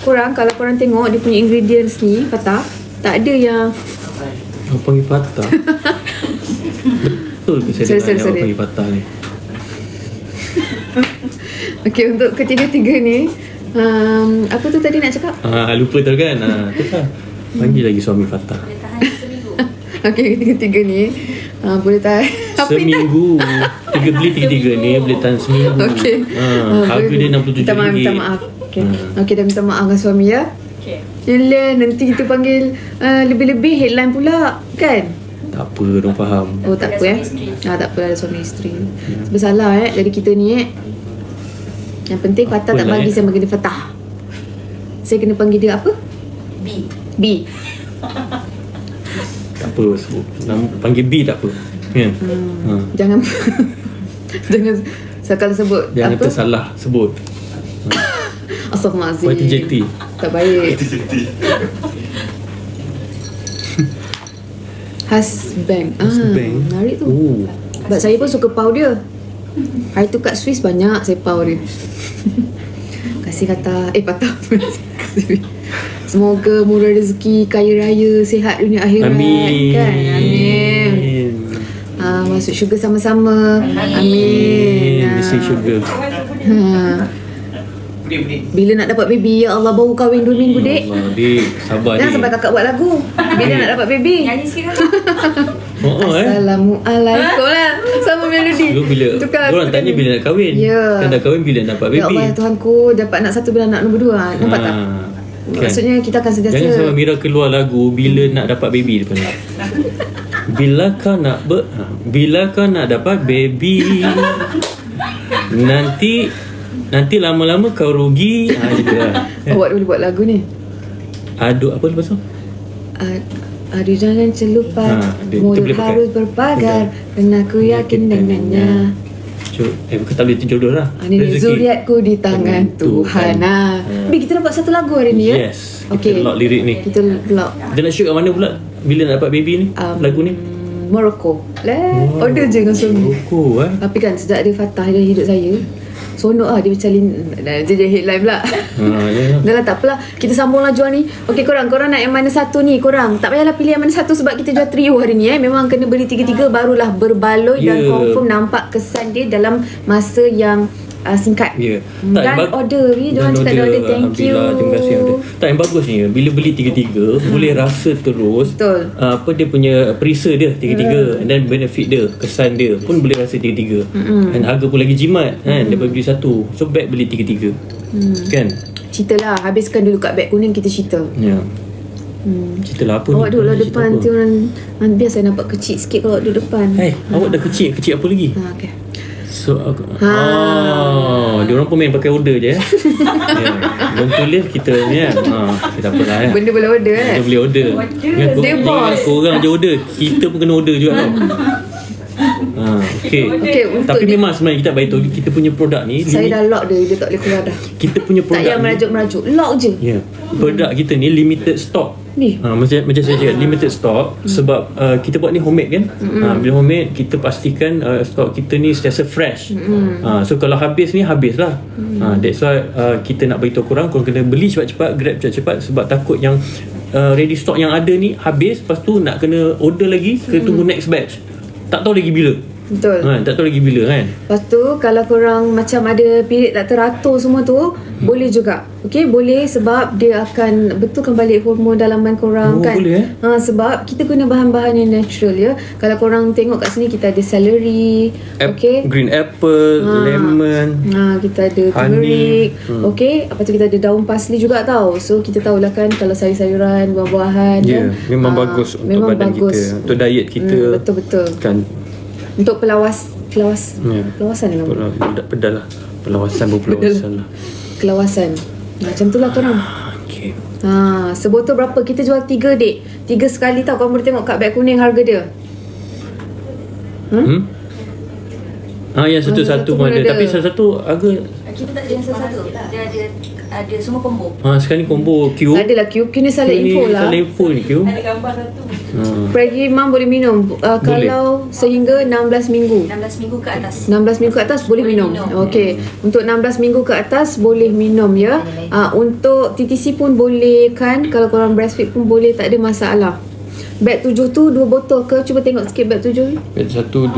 korang kalau korang tengok dia punya ingredients ni Fatah, tak ada yang Apa panggil patah? Betul ke saya dengar yang panggil patah ni? Okey, untuk ketiga-tiga ni apa tu tadi nak cakap? Lupa tu kan. Tu lah. Panggil lagi suami patah. Okey, ketiga-tiga ni boleh tahan seminggu. Beli tiga-tiga ni boleh tahan seminggu. Okey. Harga dia RM67. Minta maaf. Okey. Okey, dah minta maaf dengan suami ya. Okey. Yelah, nanti kita panggil lebih-lebih headline pula, kan? Tak apa, orang faham. Oh, tak apa tak apa, ada suami isteri. Sebab salah jadi kita ni yang penting Fatah tak bagi saya panggil dia Fatah. Saya kena panggil dia apa? B. Tak apa, sebut panggil B tak apa. Kan? Jangan jangan kalau sebut jangan apa? tersalah sebut. Astaghfirullahalazim. YTJT. Tak baik. Husband. Menarik tu. Sebab saya pun suka pau dia. Hari tu kat Swiss banyak saya pau dia. Kasih kata patah. Semoga murah rezeki, kaya raya, sihat dunia akhirat. Amin. Kan? Amin. Masuk syurga sama-sama. Amin. Mesti syurga. Bila nak dapat baby, ya Allah, baru kahwin 2 minggu, dek. Allah, dek, sabar Jangan dek. sampai kakak buat lagu. Bila nak dapat baby. Nyanyi sikit Assalamualaikum lah. Sama melodi. Dulu bila orang tanya bila nak kahwin. Kan dah kahwin bila nak dapat baby. Ya Allah, Tuhanku, dapat anak 1 bila anak nombor 2. Nampak tak? Kan? Maksudnya kita akan sentiasa. Jangan sama Mira keluar lagu bila nak dapat baby depan ni. Bila kau nak dapat baby, nanti lama-lama kau rugi. Gitu lah. Awak boleh buat lagu ni. Aduh, apa lepas tu? Aduh, jangan celupa, mulut harus berpagar, dan aku yakin dengannya. Bukan tak boleh jodoh lah. Ini zuriatku di tangan Tuhan. Bi, kita dapat satu lagu hari ni ya? Yes. Kita lock lirik ni. Kita lock. Kita nak shoot kat mana pula bila nak dapat baby ni? Lagu ni Morocco. Order je dengan suami. Morocco Tapi kan sejak dia Fatah dalam hidup saya, sonok lah dia macam jadi headline pula. Dah lah, tak apalah. Kita sambunglah jual ni. Okey, korang nak yang mana satu ni? Korang tak payahlah pilih yang mana satu sebab kita jual trio hari ni. Memang kena beli 3-3 barulah berbaloi dan confirm nampak kesan dia dalam masa yang singkat. Dan order ni, diorang cakap dah order. Thank you. Terima kasih order. Tak, yang bagus ni bila beli 3-3 boleh rasa terus apa dia punya perisa dia 3-3 dan benefit dia, kesan dia pun boleh rasa 3-3. Dan harga pun lagi jimat kan daripada beli satu. So back beli 3-3. Kan? Cerita lah, habiskan dulu kat beg kuning, kita cerita. Ya. Cerita lah apa awak ni? Awak duduk depan nanti orang biar saya nampak kecil sikit kalau awak duduk depan. Awak dah kecil apa lagi? Okay. So dia orang pun main pakai order je Orang tulis kita ni kita apalah benda boleh order kita boleh order. Dia bos. Korang je order, kita pun kena order juga tau. Okay, tapi memang sebenarnya kita bagi tahu kita punya produk ni saya dah lock dia tak boleh keluar dah. Kita punya produk tak payah merajuk-merajuk, lock je. Produk kita ni limited stock ni. Macam saya cakap limited stock sebab kita buat ni homemade kan. Bila homemade kita pastikan stock kita ni sentiasa fresh. So kalau habis ni habislah. That's why kita nak beritahu korang kena beli cepat-cepat, grab cepat-cepat sebab takut yang ready stock yang ada ni habis, lepas tu nak kena order lagi, kena tunggu next batch. Tak tahu lagi bila. Betul. Tak tahu lagi bila kan. Lepas tu kalau korang macam ada period tak teratur semua tu, boleh juga. Okey, boleh sebab dia akan betulkan balik hormon dalaman korang kan. Boleh sebab kita guna bahan-bahan yang natural ya. Kalau korang tengok kat sini kita ada celery, okey. Green apple, lemon. Kita ada turmeric. Okey, lepas tu kita ada daun parsley juga tau. So kita tahulah kan kalau sayur-sayuran, buah-buahan memang bagus untuk memang badan kita, untuk diet kita. Betul-betul. Kan untuk pelawasan ni pedal lah. Pelawasan lah. Kelawasan. Macam tu lah korang. Okay. Sebotol berapa? Kita jual 3 dek. 3 sekali tau. Korang boleh tengok kat beg kuning harga dia. Yang satu-satu pun ada. Tapi satu-satu harga kita tak ada yang satu. Dia ada semua combo. Sekarang ni combo Q. Tak adalah Q ni salah info lah. Salah info ni Q. Ada gambar satu. Pregi Mam boleh minum kalau sehingga 16 minggu. 16 minggu ke atas. 16 minggu ke atas boleh minum. Okey. Untuk 16 minggu ke atas boleh minum ya. Untuk TTC pun boleh kan. Kalau korang breastfeed pun boleh, tak ada masalah. Beg 7 tu 2 botol ke? Cuba tengok sikit beg 7 ni. Beg 1 2.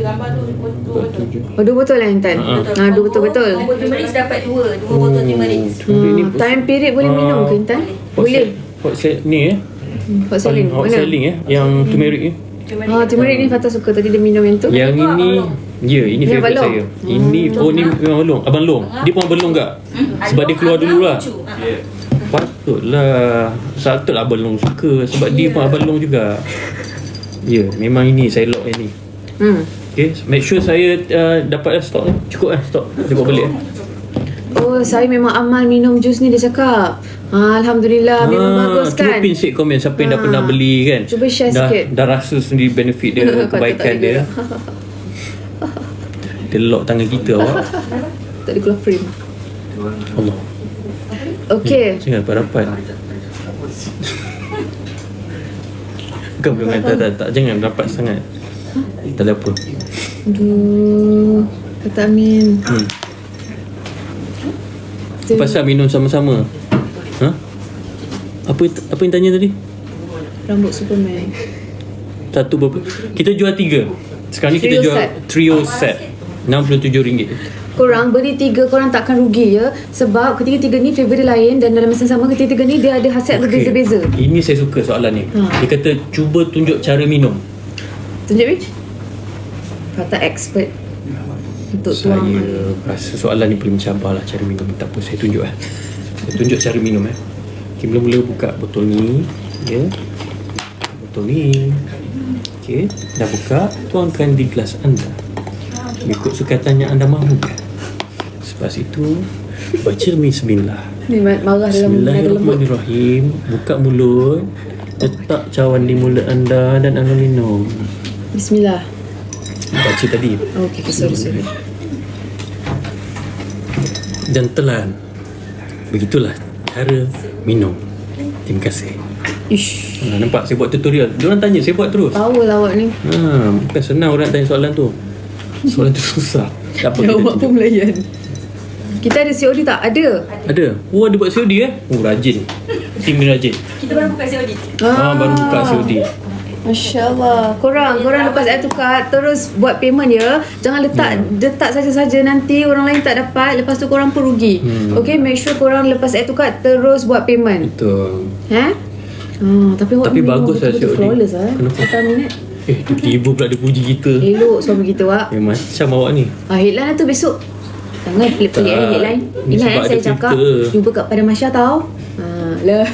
Gambar tu 2 botol. Oh 2 botol lah Intan. 2 botol betul. Turmeric dapat 2 botol turmeric. Time period boleh minum ke Intan? Boleh. Hot ni Hot selling. Hot selling yang turmeric ni. Turmeric ni Fatah suka. Tadi dia minum yang tu. Yang ini ini favourite saya. Ini ni memang Long. Abang Long. Dia pun Abang Long tak? Sebab dia keluar dulu lah. Patutlah Abang Long suka. Sebab dia pun Abang Long juga. Memang ini saya lock yang ni. Okay, make sure saya dapat stok ni. Cukup stok. Dia buat balik. Oh, saya memang amal minum jus ni, dia cakap. Alhamdulillah, memang bagus kan. Cuba pin sikit komen siapa yang dah pernah beli kan. Cuba share sikit. Dah rasa sendiri benefit dia, kebaikan dia. Dia lock tangan kita awak. Tak ada keluar frame. Allah. Okey. Jangan rapat-rapat. Bukan tak jangan rapat sangat. Tak ada apa. Aduh, kata amin. Pasal minum sama-sama. Apa yang tanya tadi? Rambut Superman. Satu berapa? Kita jual 3. Sekarang ni kita jual trio set. RM67. Korang beli 3, korang takkan rugi ya. Sebab ketiga-tiga ni flavor dia lain. Dan dalam masa sama ketiga-tiga ni dia ada khasiat berbeza-beza. Ini saya suka soalan ni. Dia kata cuba tunjuk cara minum. Tunjuk ni? Kata expert untuk tuang. Saya rasa soalan ni paling mencabar lah cara minum. Tak apa, saya tunjuk Saya tunjuk cara minum Okay, mula-mula buka botol ni. Botol ni. Okay, dah buka. Tuangkan di gelas anda mengikut sukatan yang anda mahukan. Lepas itu baca bismillah. Ni marah dalam Bismillahirrahmanirrahim. Buka mulut. Letak cawan di mulut anda dan anda minum. Bismillah. Baca tadi. Okey, sorry. Dan telan. Begitulah cara minum. Terima kasih. Ish. Nampak saya buat tutorial. Diorang tanya, saya buat terus. Power lah awak ni. Bukan senang orang tanya soalan tu. Soalan tu susah. Tak apa, awak pun melayan. Kita ada COD tak? Ada. Ada. Oh, ada buat COD rajin. Tim ni rajin. Kita baru buka COD. Baru buka COD. Masya Allah. Korang lepas air tukar terus buat payment ya. Jangan letak saja-saja, nanti orang lain tak dapat, lepas tu korang pun rugi. Okay, make sure korang lepas air tukar terus buat payment. Betul. Tapi bagus lah COD. Flawless lah. Kenapa? Minit. Tiba-tiba pula dia puji kita. Elok suami kita Wak. Macam awak ni. Headline lah tu besok. Jangan pelik-pelik headline. Ingat saya cakap jumpa kat Padang Masya tau. Lah.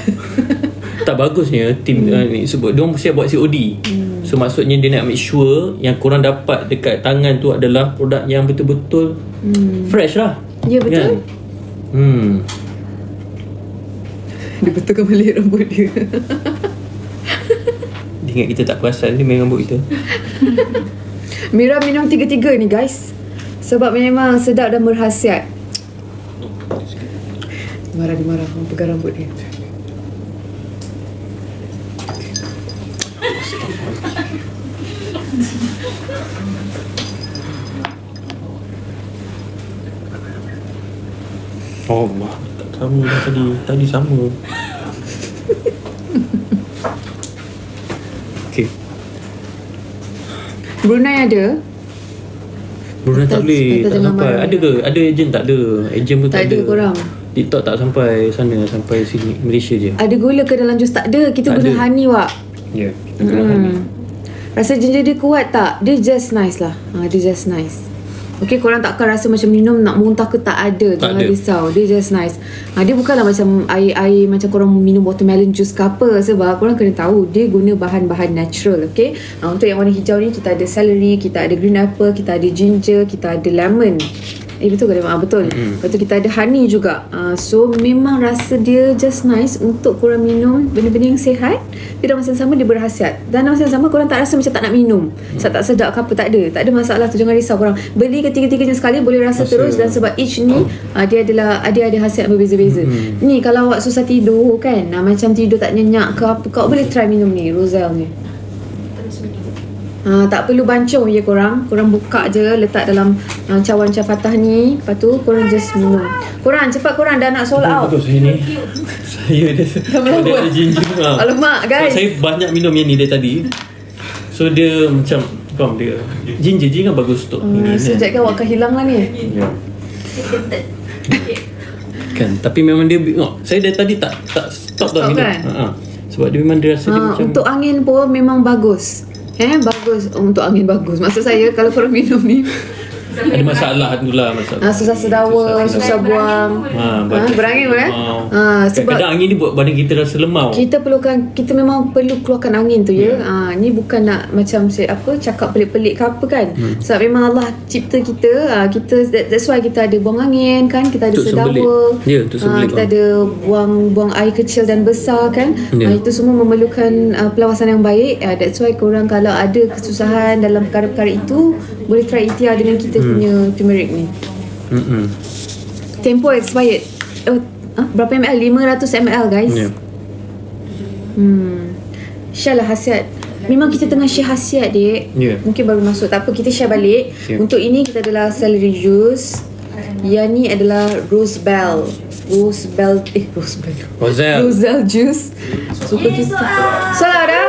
Tak bagusnya tim ni sebut diorang siap buat COD. So maksudnya dia nak make sure yang korang dapat dekat tangan tu adalah produk yang betul-betul fresh lah. Ya betul. Kan? Dia betulkan balik rambut dia. Dia ingat kita tak perasan dia main rambut kita. Mira minum 3 ni guys. Sebab memang sedap dan berkhasiat. Dia marah pegang rambut dia. Allah, tak sama dah tadi sama. Okay. Brunei ada? Brunei tak boleh, tak sampai. Ada ke? Ada ejen tak ada? Ejen pun tak ada. Tak ada korang. TikTok tak sampai sana, sampai sini Malaysia je. Ada gula ke dalam jus? Tak ada. Kita tak guna ada. honey Wak. Ya, kita guna honey. Rasa ginger dia kuat tak? Dia just nice lah. Dia just nice. Okay, korang takkan rasa macam minum nak muntah ke, tak ada. Jangan risau. Dia just nice. Dia bukanlah macam air macam korang minum watermelon juice ke apa. Sebab korang kena tahu dia guna bahan-bahan natural. Okay, untuk yang warna hijau ni kita ada celery, kita ada green apple, kita ada ginger, kita ada lemon. betul ke dia? Betul. Lepas tu kita ada honey juga. So memang rasa dia just nice untuk korang minum benda-benda yang sihat. Tapi dalam masa yang sama dia berkhasiat. Dan dalam masa yang sama korang tak rasa macam tak nak minum. Tak sedap ke apa, tak ada. Tak ada masalah tu, jangan risau korang. Beli ketiga-tiganya sekali boleh rasa terus. Dan sebab each ni dia ada khasiat berbeza-beza. Ni kalau awak susah tidur kan, macam tidur tak nyenyak ke apa, kau boleh try minum ni, Roselle ni. Tak perlu bancung je korang buka je, letak dalam cawan Chai Fatah ni. Lepas tu korang just minum. Korang cepat, korang dah nak sold out. Betul saya ni. Saya ada ginger. Alamak guys, saya banyak minum yang ni dari tadi. So dia macam dia ginger je kan bagus untuk sejak kan awak akan hilang lah ni. Kan, tapi memang dia saya dari tadi tak stop minum kan? Sebab dia memang dia rasa dia macam untuk angin pun memang bagus. Bagus untuk angin bagus. Maksud saya kalau korang minum ni ada masalah tu lah, susah sedawa, susah buang, berangin boleh. Sebab kadang angin ni buat badan kita rasa lemau. Kita memang perlu keluarkan angin tu ya. Ni bukan nak macam cakap pelik-pelik ke apa kan. Sebab memang Allah cipta kita, that's why kita ada buang angin kan, kita ada sedawa, kita ada buang air kecil dan besar kan. Itu semua memerlukan pengawasan yang baik. That's why korang kalau ada kesusahan dalam perkara-perkara itu, boleh try ikhtiar dengan kita punya turmeric ni. Tempo expired. Berapa ml? 500 ml guys. Share lah khasiat. Memang kita tengah share khasiat dek. Mungkin baru masuk, tak apa, kita share balik. Untuk ini kita adalah celery juice. Yang ni adalah Roselle juice. Suka kita. Salah dah.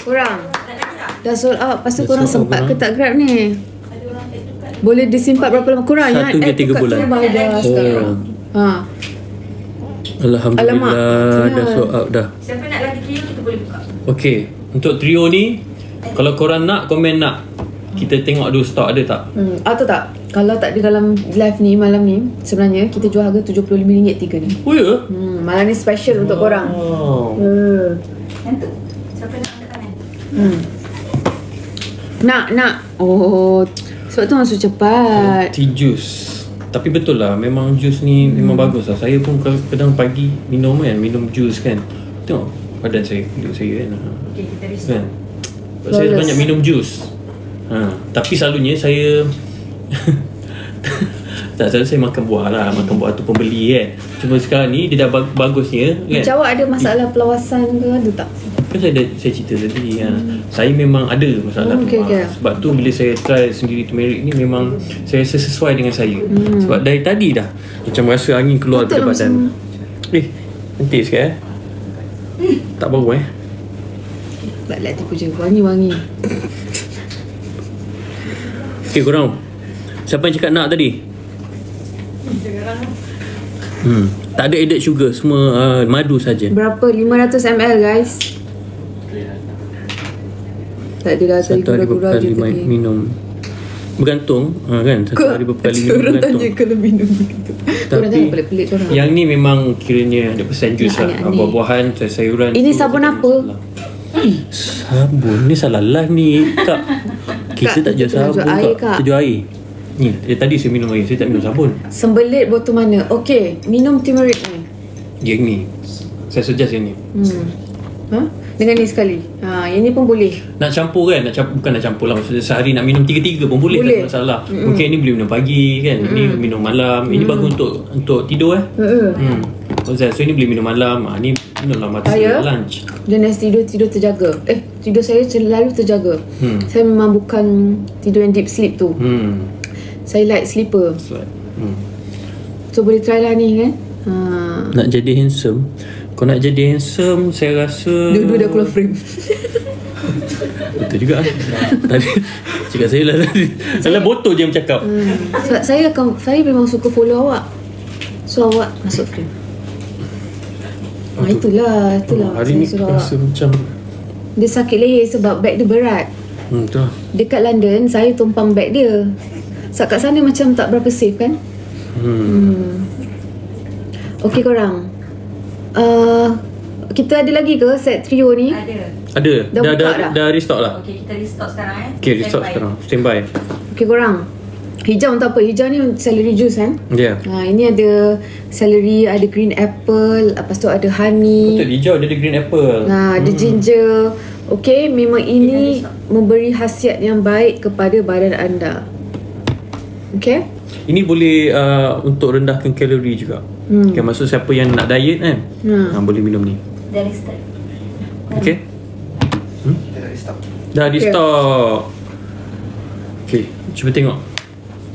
Korang dah sold out. Lepas tu korang sempat ke tak grab ni? Boleh disimpan berapa lama korang? 1 ke 3 bulan. Sekarang. Alhamdulillah. Dah sold out dah. Siapa nak lagi trio kita boleh buka. Okay, untuk trio ni, kalau korang nak, komen nak, kita tengok dulu stok ada tak. Atau tak, kalau tak ada dalam live ni malam ni, sebenarnya kita jual harga RM75 3 ni. Oh ya? Malam ni special untuk korang. Yang tu siapa nak angkat tangan? Nak. Oh, sebab tu masuk cepat. Tea juice. Tapi betul lah, memang jus ni memang bagus lah. Saya pun kadang pagi minum jus kan. Tengok badan saya, kulit saya kan. Okay, kita restart. Saya banyak minum jus. Tapi selalunya saya selalu saya makan buah lah. Makan buah tu pembeli kan. Cuma sekarang ni dia dah bagusnya kan. Macam awak ada masalah pelawasan ke, ada tak? Kan saya cerita tadi saya memang ada masalah tu. Sebab tu bila saya try sendiri turmeric ni, memang saya rasa sesuai dengan saya. Sebab dari tadi dah macam rasa angin keluar daripada badan. Cantik sikit tak bau tak lihat tipu je. Wangi-wangi. Okay korang, siapa yang cakap nak tadi? Tak ada added sugar, semua madu saja. Berapa? 500 ml guys. Tak ada dah tadi gula-gula je tadi. Minum bergantung kan, 1 hari berapa kali minum orang bergantung. tanya kalau minum begitu. Korang jangan pelik-pelik korang. Yang ni memang kiranya 100% jus lah. Buah-buahan, sayuran. Ini sabun apa? Sabun ni salah live ni kak. Kita tak jual sabun kak. Kita jual air. Ni tadi saya minum air, saya tak minum sabun. Sembelit botol mana? Okey, minum turmeric ni. Yang ni saya suggest yang ni. Dengan ni sekali. Yang ni pun boleh. Nak campur kan? Bukan nak campur lah. Maksudnya sehari nak minum 3-3 pun boleh. Tak ada masalah. Mungkin ni boleh minum pagi kan. Ini minum malam. Ini bagus untuk tidur So ini boleh minum malam. Ni minum lah mata lunch. Dia next tidur terjaga. Tidur saya selalu terjaga. Saya memang bukan tidur yang deep sleep tu. Saya light sleeper. So boleh try lah ni kan. Nak jadi handsome. Kalau nak jadi handsome, saya rasa dua-dua dah keluar frame. Betul juga tadi cakap saya lah tadi. Salah botol je yang bercakap. Sebab saya memang suka follow awak. So awak masuk frame. Itulah hari ni rasa macam dia sakit leher sebab beg dia berat. Betul. Dekat London saya tumpang beg dia. Sebab kat sana macam tak berapa safe kan. Okey korang, Kita ada lagi ke set trio ni? Ada. Dah Dah restock lah. Okey, kita restock sekarang Okay, restock sekarang. Standby. Okay korang, hijau untuk apa? Hijau ni celery juice kan? Ya. Ini ada celery, ada green apple, lepas tu ada honey. Betul, hijau dia ada green apple. Ada ginger. Okay, memang ini memberi khasiat yang baik kepada badan anda. Okay? Ini boleh untuk rendahkan kalori juga. Okay, maksud siapa yang nak diet kan, boleh minum ni. Dah restock. Okay. Kita dah restock. Dah di stok. Okay, cuba tengok.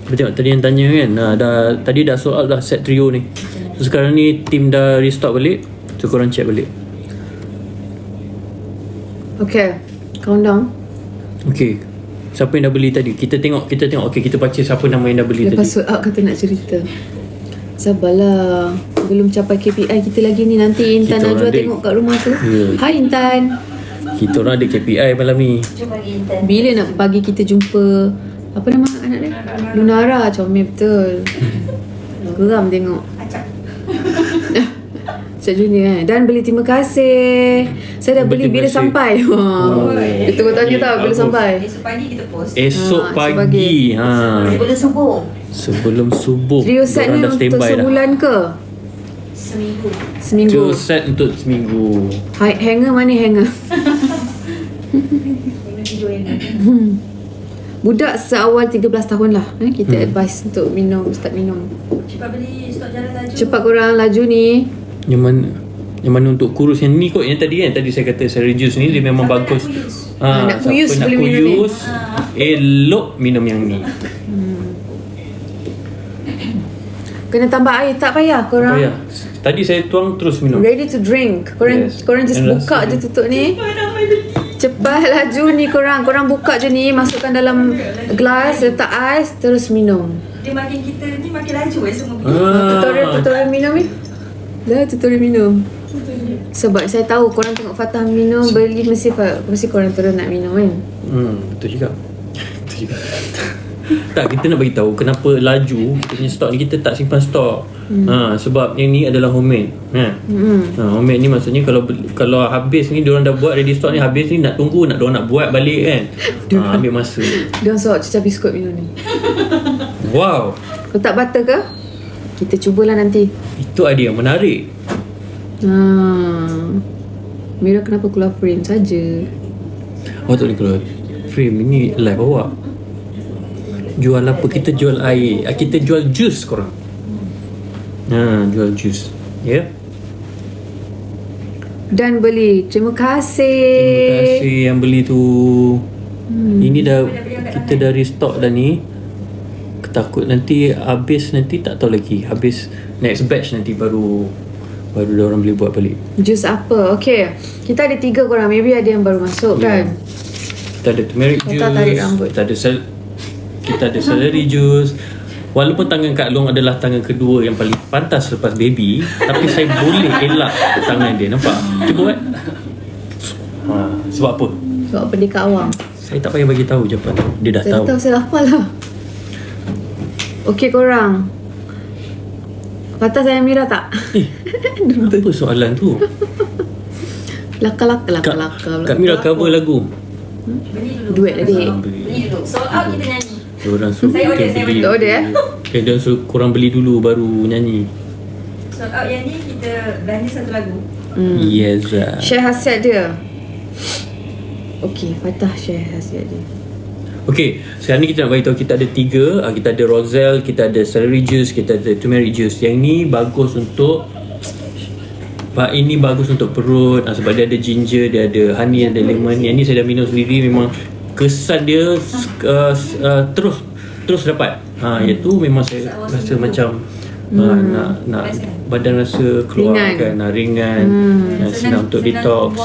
Cuba tengok tadi yang tanya kan. Tadi dah sold out dah set trio ni. So sekarang ni team dah restock balik. So korang check balik. Okay, countdown. Okay, siapa yang dah beli tadi? Kita tengok. Okay, kita baca siapa nama yang dah beli Lepas tadi. sold out kata nak cerita. Sabarlah, belum capai KPI kita lagi ni. Nanti Intan Kita Najwa orang tengok kat rumah tu. Ya. Hai Intan. Kita orang ada KPI malam ni. Cuba bagi intern. Bila nak bagi kita jumpa, apa nama anak dia? Lunara. Comel betul. Geram tengok. Acak. Cak Junior kan. Dan beli terima kasih. Saya dah beli Terima bila kasih. sampai. Dia tunggu tanya tau bila Bagus. sampai. Esok pagi kita post. Esok esok pagi. Sebelum subuh. Sebelum subuh. Trio set ni Diorang dah untuk standby dah. sebulan ke? Seminggu. Seminggu. Trio set untuk seminggu. Hanger mana hanger? Minum tidur yang ni. Budak seawal 13 tahun lah. Kita advice untuk minum, start minum. Cepat beli stok jalan laju. Cepat korang laju ni. Yang mana untuk kurus yang ni kot, yang tadi kan, tadi saya kata celery juice ni dia memang Siapa bagus. nak kuyus? Nak kuyus siapa nak boleh minum ni. kuyus, elok minum yang ni. Kena tambah air, tak payah korang. Apa ya? Tadi saya tuang terus minum. Ready to drink. Korang Yes. korang just And buka rasa je tutup ni. Cepat laju ni korang. Korang buka je ni, masukkan dalam gelas, letak ais, terus minum. Dia makin kita ni makin laju semua pergi. Tutorial minum ni. Dah tutorial minum. Sebab saya tahu korang tengok Fatah minum, beli mesti korang terus nak minum kan. Betul juga. Betul juga. Tak, kita nak bagi tahu kenapa laju kita punya stok ni kita tak simpan stok. Sebab yang ni adalah homemade. Homemade ni maksudnya kalau habis ni diorang dah buat ready stock ni, habis ni nak tunggu diorang nak buat balik kan. Ambil masa. Dia suap cecah biskut minum ni. Wow, Letak butter ke? Kita cubalah nanti. itu idea yang menarik. Mira kenapa keluar frame saja? Oh, tak boleh keluar frame ni live awak. Jual apa? Kita jual air. Kita jual jus korang. Jual jus. Ya. Dan beli. Terima kasih. Terima kasih yang beli tu. Ini dah kita dah restock dah ni. Takut nanti habis, nanti tak tahu lagi. Habis next batch nanti baru orang boleh buat balik. Jus apa? Okay. Kita ada 3 korang. Maybe ada yang baru masuk kan? Kita ada turmeric Kata juice. tarik rambut. Kita ada celery juice. Walaupun tangan Kak Long adalah tangan kedua yang paling pantas lepas baby, tapi saya boleh elak tangan dia. Nampak? Cuba buat. Sebab apa? Sebab apa dia kat awam? Saya tak payah bagi tahu je apa. Dia dah Saya tahu. tahu, saya hafal lah. Okay korang. Fatah sayang Mira tak? Apa soalan tu? Laka. Kak Mira cover lagu. Beli dulu. Duit lah dik. Beli dulu. Sold out kita nyanyi. Diorang suruh Saya order, saya beli. order, eh? Diorang suruh korang beli dulu baru nyanyi. Sold out yang ni kita belanja satu lagu. Yes. Share khasiat dia. Okay, Fatah share khasiat dia. Okay, sekarang ni kita nak beritahu kita ada 3. Kita ada Roselle, kita ada celery juice, kita ada turmeric juice. Yang ni bagus untuk ini bagus untuk perut, sebab dia ada ginger, dia ada honey, ada lemon. Yang ni saya dah minum sendiri, memang kesan dia terus dapat. Iaitu memang saya rasa macam nak badan rasa keluarkan, ringan, senang untuk detox,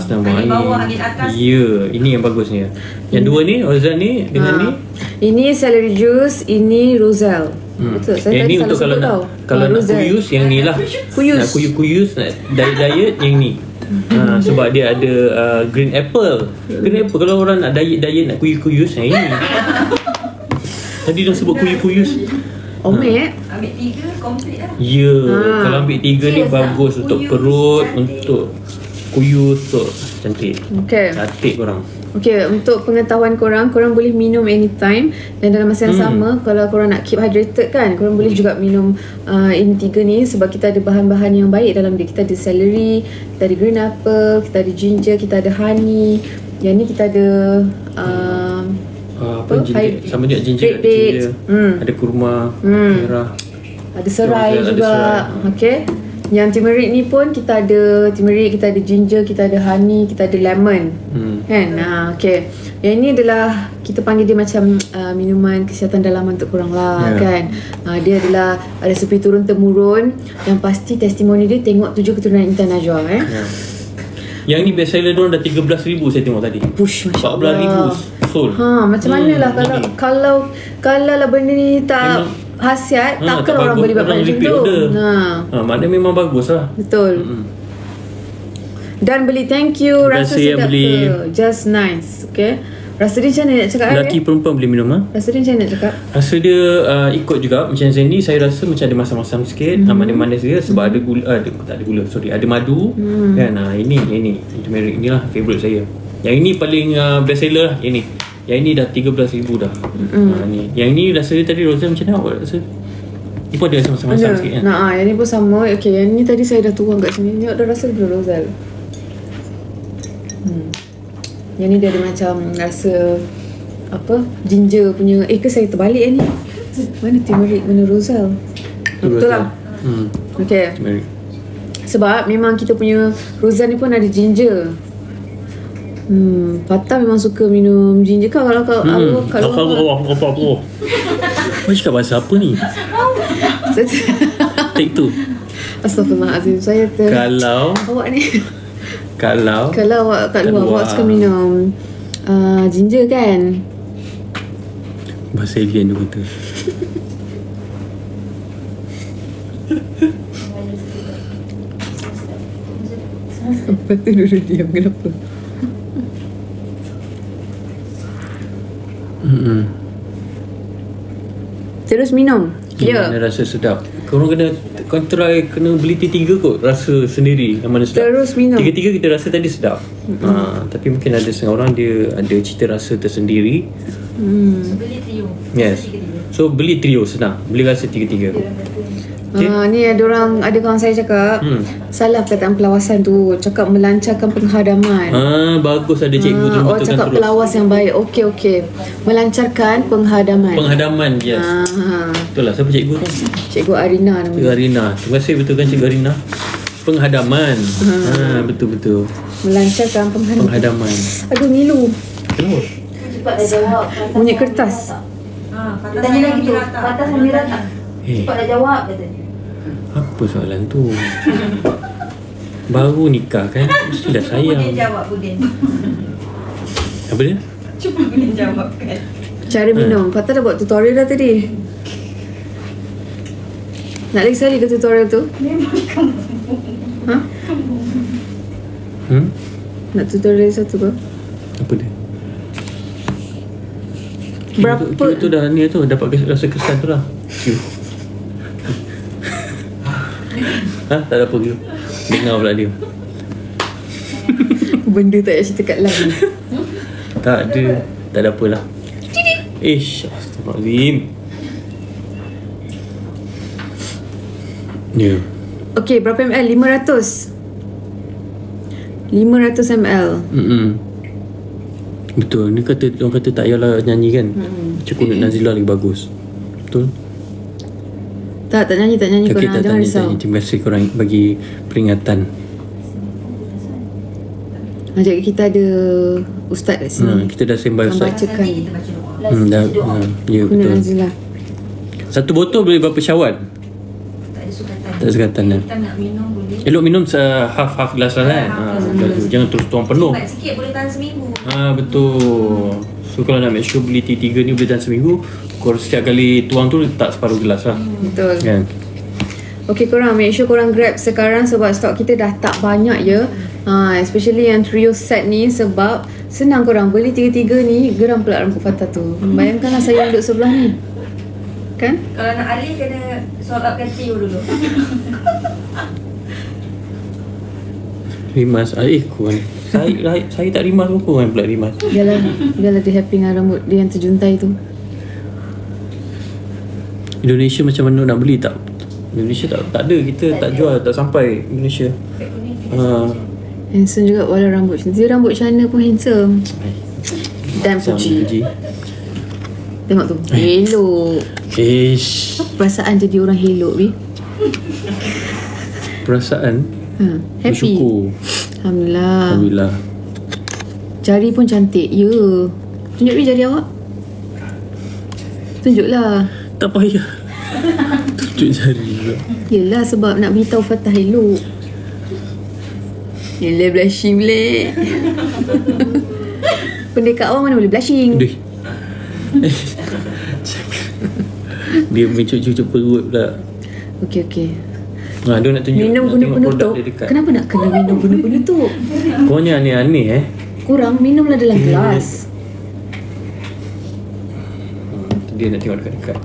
senang buang Angin bawah, angin. angin atas. Ya, ini yang bagusnya. Yang dua ni, Roselle ni dengan ni. Ini celery juice, ini Roselle. Betul. Saya Yang tadi ni salah untuk kalau sebut nak tau. kalau nak Roselle. kuyus yang ni lah. Kuyus. Nak kuyus nak diet yang ni. Sebab dia ada green apple. Green apple kalau orang nak diet nak kuyus yang ini. Tadi dah sebut kuyus. Omeg. Ambil 3 komplit lah. Ya, kalau ambil 3 ni bagus untuk perut, untuk kuyus, untuk cantik. Okay. Cantik korang. Okay, untuk pengetahuan korang boleh minum anytime. Dan dalam masa yang sama, kalau korang nak keep hydrated kan, korang boleh juga minum ini 3 ni. Sebab kita ada bahan-bahan yang baik dalam dia. Kita ada celery, kita ada green apple, kita ada ginger, kita ada honey. Yang ni kita ada ginger, sama juga ginger, ada ginger, ada kurma merah, ada serai juga. Okay. Yang turmeric ni pun kita ada turmeric, kita ada ginger, kita ada honey, kita ada lemon. Kan? Okay. Yang ini adalah kita panggil dia macam minuman kesihatan dalaman untuk korang lah kan. Dia adalah resepi turun temurun. Yang pasti testimoni dia tengok 7 keturunan Intan Najwa Yang ni best seller diorang dah 13,000 saya tengok tadi. Push, Masya Allah. 14,000 sold. Macam mana lah kalau lah benda ni tak khasiat, takkan orang beli banyak macam tu. Maknanya memang bagus lah. Betul. Dan beli thank you. Rasa sedap beli. ke? Just nice. Okay. Rasa dia macam mana nak cakap? Lelaki perempuan boleh minum Rasa dia macam mana nak cakap? Rasa dia ikut juga. Macam saya ni, saya rasa macam ada masam-masam sikit. Manis-manis dia. Sebab ada gula, tak ada gula, ada madu. Kan, ini turmeric ni lah favourite saya. Yang ini paling best seller lah. Yang ini dah 13,000 dah. Yang ni rasa dia tadi Rosal macam mana awak rasa? Ni pun ada masam-masam sikit kan? Yang ni pun sama. Okay, yang ni tadi saya dah tuang kat sini. Ni awak dah rasa belum Rosal? Yang ni dia ada macam rasa ginger punya. Ke saya terbalik ni. Mana turmeric, mana Rosal? Betul lah. Okay. Turmeric. Sebab memang kita punya Rosal ni pun ada ginger. Fatah memang suka minum ginger. Kalau Kau cakap bahasa apa ni? Take 2. Astaghfirullahaladzim. Saya Kalau awak ni Kalau awak kat luar awak suka minum ginger kan? Bahasa alien tu kata. Lepas tu dulu diam. Kenapa? Terus minum. Mana rasa sedap. Korang kena beli T3 kot. Rasa sendiri yang mana sedap. Terus minum. 3 kita rasa tadi sedap. Tapi mungkin ada setengah orang dia ada cita rasa tersendiri. So beli trio. Yes. So beli trio senang. Beli rasa 3. Ni ada kawan saya cakap salah perkataan pelawasan tu. Cakap melancarkan penghadaman. Bagus ada cikgu tu. Orang cakap terus pelawas yang baik. Okey. Melancarkan penghadaman. Yes. Betul lah. Siapa cikgu tu? Cikgu Arina namanya. Cikgu Arina. Terima kasih betul kan Cikgu Arina. Penghadaman. Betul. Melancarkan penghadaman. Aduh Milu. Kenapa? Cepat dah jawab. Bunyi kertas. Tanya lagi tu. Patah sambil rata. Cepat dah jawab katanya. Apa soalan tu? Baru nikah kan? Mesti dah sayang. Budin jawab, Budin. Apa dia? Cuba Budin jawab kan. Cara minum. Fatah dah buat tutorial dah tadi. Nak lagi sekali ke tutorial tu? Memang kamu. Nak tutorial lagi satu ke? Apa dia? Berapa? Q tu dah ni tu. Dapat rasa kesan tu lah. Q. Tak ada apa Q. Dengar pula dia. Benda tak payah cerita kat live. Tak ada apalah. Astaghfirullahaladzim. Ya. Okay, berapa ml? 500 ml. Betul. Ni orang kata tak payahlah nyanyi kan. Cukup Nazila lagi bagus. Betul? Tak nyanyi korang. Jangan risau. Terima kasih korang bagi peringatan. Jadi kita ada ustaz kat sini. Kita dah sembah ustaz. Bacakan. Ya betul. Nazila. Satu botol boleh berapa syawal? Tak ada sukatan dah. Kita nak minum boleh. Elok minum half gelas lah kan. Jangan terus tuang penuh. Cepat sikit boleh tahan seminggu. Betul. So kalau nak make sure beli T3 ni boleh tahan seminggu, korang setiap kali tuang tu letak separuh gelas lah. Betul. Kan? Okay korang make sure korang grab sekarang sebab stok kita dah tak banyak ya. Especially yang trio set ni sebab senang korang beli 3 ni geram pula rambut Fatah tu. Bayangkanlah saya duduk sebelah ni. Kan? Kalau nak alih kena sold out Tio dulu. Rimas. Kurang. Saya tak rimas pun kan pula rimas. Biarlah dia happy dengan rambut dia yang terjuntai tu. Indonesia macam mana nak beli tak? Indonesia tak ada, kita tak jual, tak sampai Indonesia. Handsome juga walau rambut dia rambut China pun handsome. Dan puji. Tengok tu, elok. Perasaan jadi orang elok ni. Perasaan happy. bersyukur. Alhamdulillah. Jari pun cantik. Ya. Tunjuk jari awak. Tunjuklah. Tak payah. Tunjuk jari juga. Yelah sebab nak beritahu Fatah elok. Yelah blushing boleh. Pendekat awak mana boleh blushing. Dia mencucuk perut pula. Okey. Dia nak tunjuk. Minum guna penutup. Kenapa nak kena minum guna penutup? Korangnya aneh-aneh Kurang minumlah dalam gelas. Dia nak tengok dekat-dekat.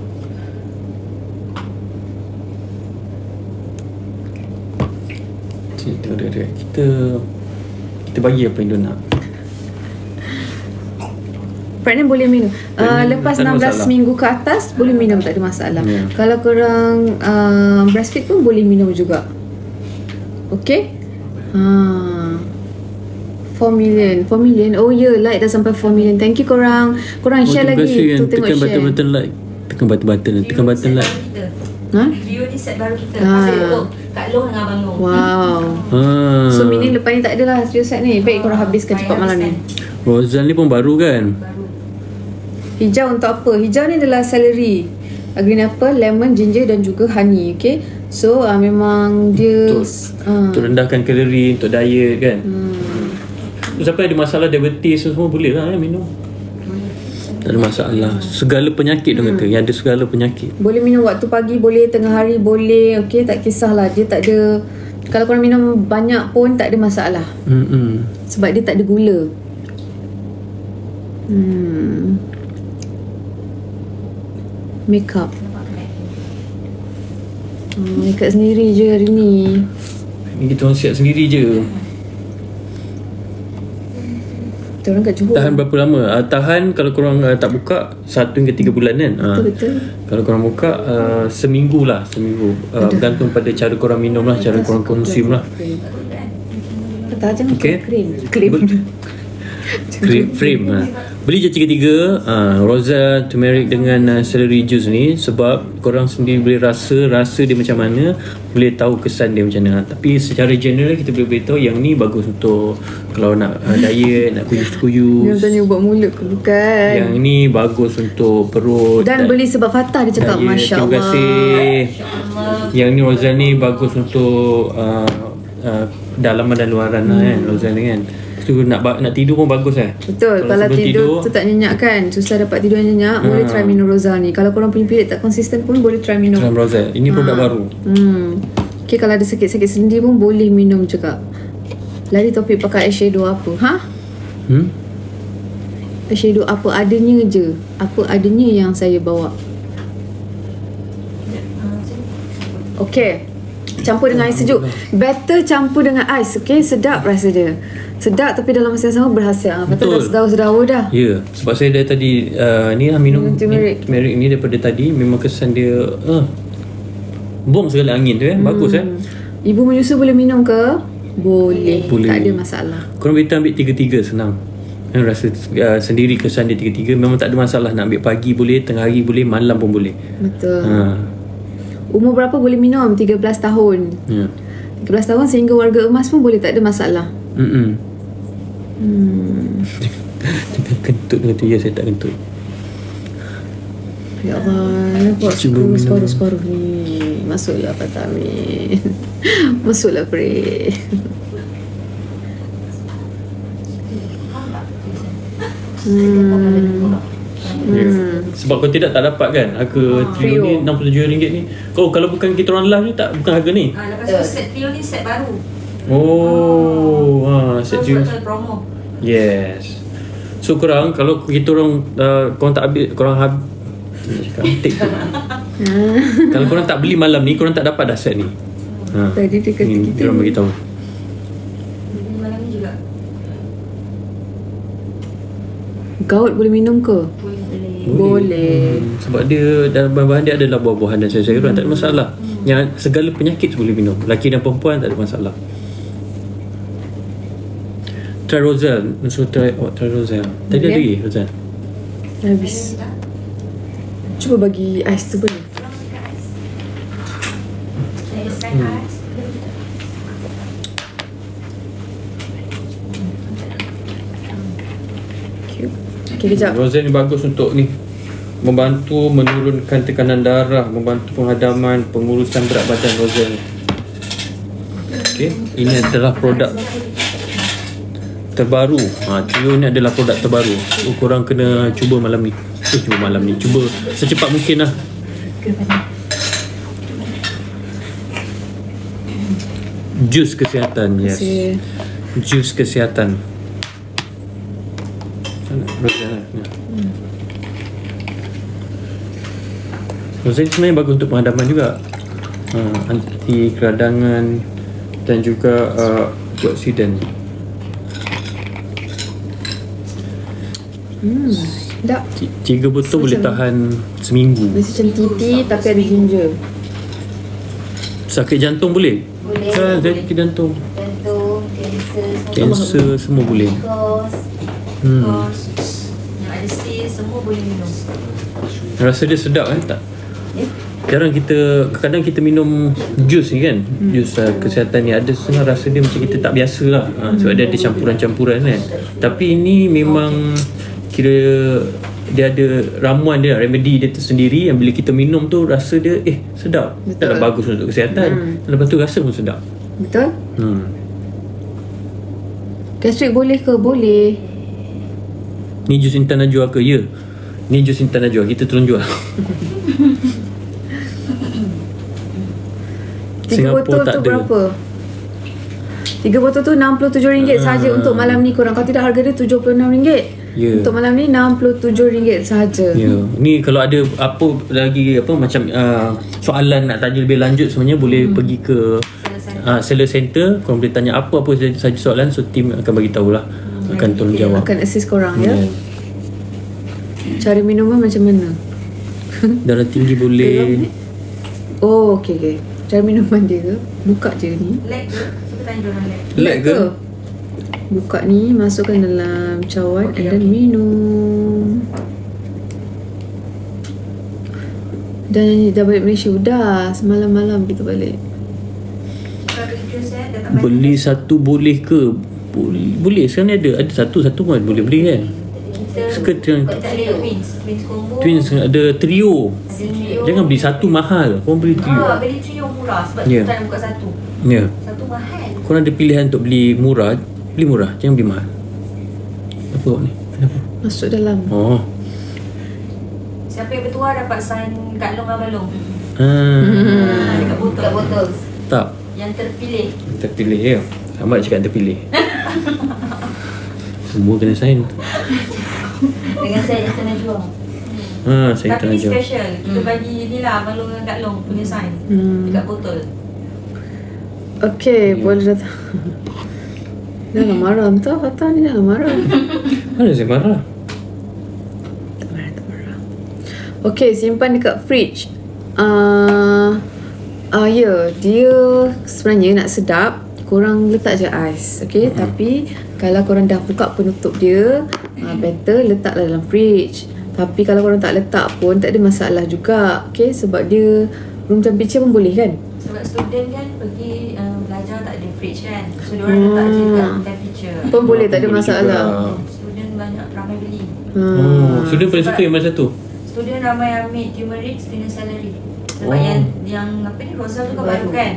Tengok dekat-dekat. Kita bagi apa yang dia nak. Pregnant boleh minum. Lepas 16 masalah. minggu ke atas boleh minum, tak ada masalah. Kalau korang breastfeed pun boleh minum juga. Okay? 4 million. Oh ya, like dah sampai 4 million. Thank you korang. Korang share lagi tu, tengok tekan share. button like. Tekan button like. View ni set baru kita. Pasal untuk Kak Long dengan Abang Long. Wow. So meaning lepas ni tak adalah studio set ni. Baik korang habiskan cepat malam ni. Rozan ni pun baru kan? Hijau untuk apa? Hijau ni adalah celery, green apple, lemon, ginger dan juga honey. Okay. So memang dia untuk rendahkan kalori, untuk diet kan. Siapa ada masalah diabetes semua boleh lah minum. Tak ada masalah. Segala penyakit dia kata. Yang ada segala penyakit. Boleh minum waktu pagi, boleh tengah hari, boleh. Okay, tak kisahlah. Dia tak ada, kalau korang minum banyak pun tak ada masalah. Sebab dia tak ada gula. Makeup. Makeup sendiri je hari ni. Kita orang siap sendiri je. Kita orang kat Johor. Tahan berapa lama? Tahan kalau korang tak buka 1 hingga 3 bulan kan. Betul. Kalau korang buka seminggu. Bergantung pada cara korang minum lah, cara korang konsum lah. Kata jangan krim Frame beli je 3 Rosa, turmeric dengan celery juice ni. Sebab korang sendiri boleh rasa dia macam mana, boleh tahu kesan dia macam mana. Tapi secara general kita boleh beritahu yang ni bagus untuk kalau nak diet, nak kuyus-kuyus. Yang tanya buat mulut ke bukan. Yang ni bagus untuk perut. Dan beli sebab Fatah dia cakap Masya Allah. Terima kasih. Yang ni Rosa ni bagus untuk dalaman dan luaran lah kan. Rosa ni kan tu nak tidur pun bagus Betul. Kalau tidur tu tak nyenyak kan, susah dapat tidur yang nyenyak, boleh try minum Rosa ni. Kalau korang punya period tak konsisten pun boleh try minum Rosa. Ini produk baru. Okay, kalau ada sakit-sakit sendi pun boleh minum juga. Lari topik pakai eyeshadow apa? Eyeshadow apa adanya je. Apa adanya yang saya bawa. Okay, campur dengan air sejuk. Better campur dengan ais. Okay, sedap rasa dia. Sedap tapi dalam masa yang sama berhasil. Betul. Dah sedawa dah. Ya, sebab saya dari tadi ni lah minum turmeric ni daripada tadi. Memang kesan dia bom segala angin tu bagus Ibu menyusu boleh minum ke? Boleh. Tak ada masalah. Korang boleh ambil 3-3 senang. Rasa sendiri kesan dia 3-3. Memang tak ada masalah. Nak ambil pagi boleh, tengah hari boleh, malam pun boleh. Betul. Umur berapa boleh minum? 13 tahun. 13 tahun sehingga warga emas pun boleh, tak ada masalah. Jangan kentut dengan tu. Ya, saya tak kentut. Ya Allah, buat suku separuh-separuh ni. Masuklah Fatah Amin. Masuklah Pray. Sebab kalau tidak tak dapat kan harga trio ni RM67 ni. Kalau bukan kita orang live ni bukan harga ni. Lepas tu set trio ni set baru. Set trio promo. Yes. So korang kalau kita orang korang tak habis, korang Cantik tu. Kalau korang tak beli malam ni, korang tak dapat dah set ni. Tadi dia kata ni, kita diorang beritahu. Malam ni juga gout boleh minum ke? Boleh. Sebab dia dalam bahan-bahan dia adalah buah-buahan dan sayur-sayuran, tak ada masalah. Yang segala penyakit boleh minum. Lelaki dan perempuan tak ada masalah. Try Roselle. So try Roselle. Tadi ada lagi Roselle. Habis. Cuba bagi ais tu boleh? Okay, kejap. Roselle ni bagus untuk ni, membantu menurunkan tekanan darah, membantu penghadaman, pengurusan berat badan. Roselle. Okay, ini adalah produk terbaru. Trio ni adalah produk terbaru. So, korang kena cuba malam ni. Cuba secepat mungkin lah. Jus kesihatan. Yes, jus kesihatan. Roselle sebenarnya bagus untuk penghadaman juga, anti keradangan dan juga antioksidan. Sedap. 3 botol boleh tahan seminggu. Macam titi tapi ada ginger. Sakit jantung boleh? Boleh. Sakit jantung, kanser semua boleh. kos yang ada sis semua boleh minum. Rasa dia sedap kan tak? Kadang kita minum jus ni kan, jus kesihatan ni, ada setengah rasa dia macam kita tak biasa lah, sebab dia ada campuran-campuran kan. Tapi ini memang kira dia ada ramuan dia, remedy dia tersendiri, yang bila kita minum tu rasa dia sedap. Taklah bagus untuk kesihatan, lepas tu rasa pun sedap. Betul? Gastrik boleh ke? Boleh. Ni jus Intan Najwa ke? Ya, ni jus Intan Najwa, kita tolong jual. 3 botol tu berapa? 3 botol tu RM67 sahaja untuk malam ni korang. Kalau tidak harga dia RM76. Untuk malam ni RM67 sahaja. Ni kalau ada apa lagi macam soalan nak tanya lebih lanjut, sebenarnya boleh pergi ke seller center. Korang boleh tanya apa-apa saja soalan, so tim akan bagi tahulah, akan tolong jawab, akan assist korang ya. Cara minumnya macam mana? Darah tinggi boleh. Oh, okey. Cara minuman dia ke? Buka je ni. Leg ke? Kita tanya diorang Leg ke? Buka ni, masukkan dalam cawan and then minum. Dan dah balik Malaysia. Dah semalam-malam kita balik. Beli satu boleh ke? Boleh. Sekarang ni ada satu pun boleh beli kan. Kita ada twins combo. Twins ada trio. Jangan beli satu mahal. Korang beli trio. Beli trio murah sebab kita tak nak buka satu. Satu mahal. Korang ada pilihan untuk beli murah. Beli murah, jangan beli mahal. Apa ni? Kenapa? Masuk dalam. Siapa yang bertuah dapat sign kat long abalong. Dekat botol. Tak. Yang terpilih. Terpilih ya. Ahmad cakap terpilih. Semua kena sign. Dengan saya yang kena jual. Saya tapi ni special. Kita bagi ni lah abalong dengan kat long punya sign. Dekat botol. Okey, boleh datang. Dah lah marah. Entah Fatah ni dah lah marah. Mana saya marah? Tak marah. Okey, simpan dekat fridge. Dia sebenarnya nak sedap, korang letak je ais. Okey, tapi kalau korang dah buka penutup dia, better letaklah dalam fridge. Tapi kalau korang tak letak pun tak ada masalah juga. Okey, sebab dia room temperature pun boleh kan? Sebab student kan pergi belajar tak ada fridge kan, so diorang letak je kat temperature pun boleh, tak ada masalah. Student banyak ramai beli. Student paling suka yang mana satu? Student ramai ambil turmeric dengan celery. Sebab yang apa ni, Roselle tu kan baru kan.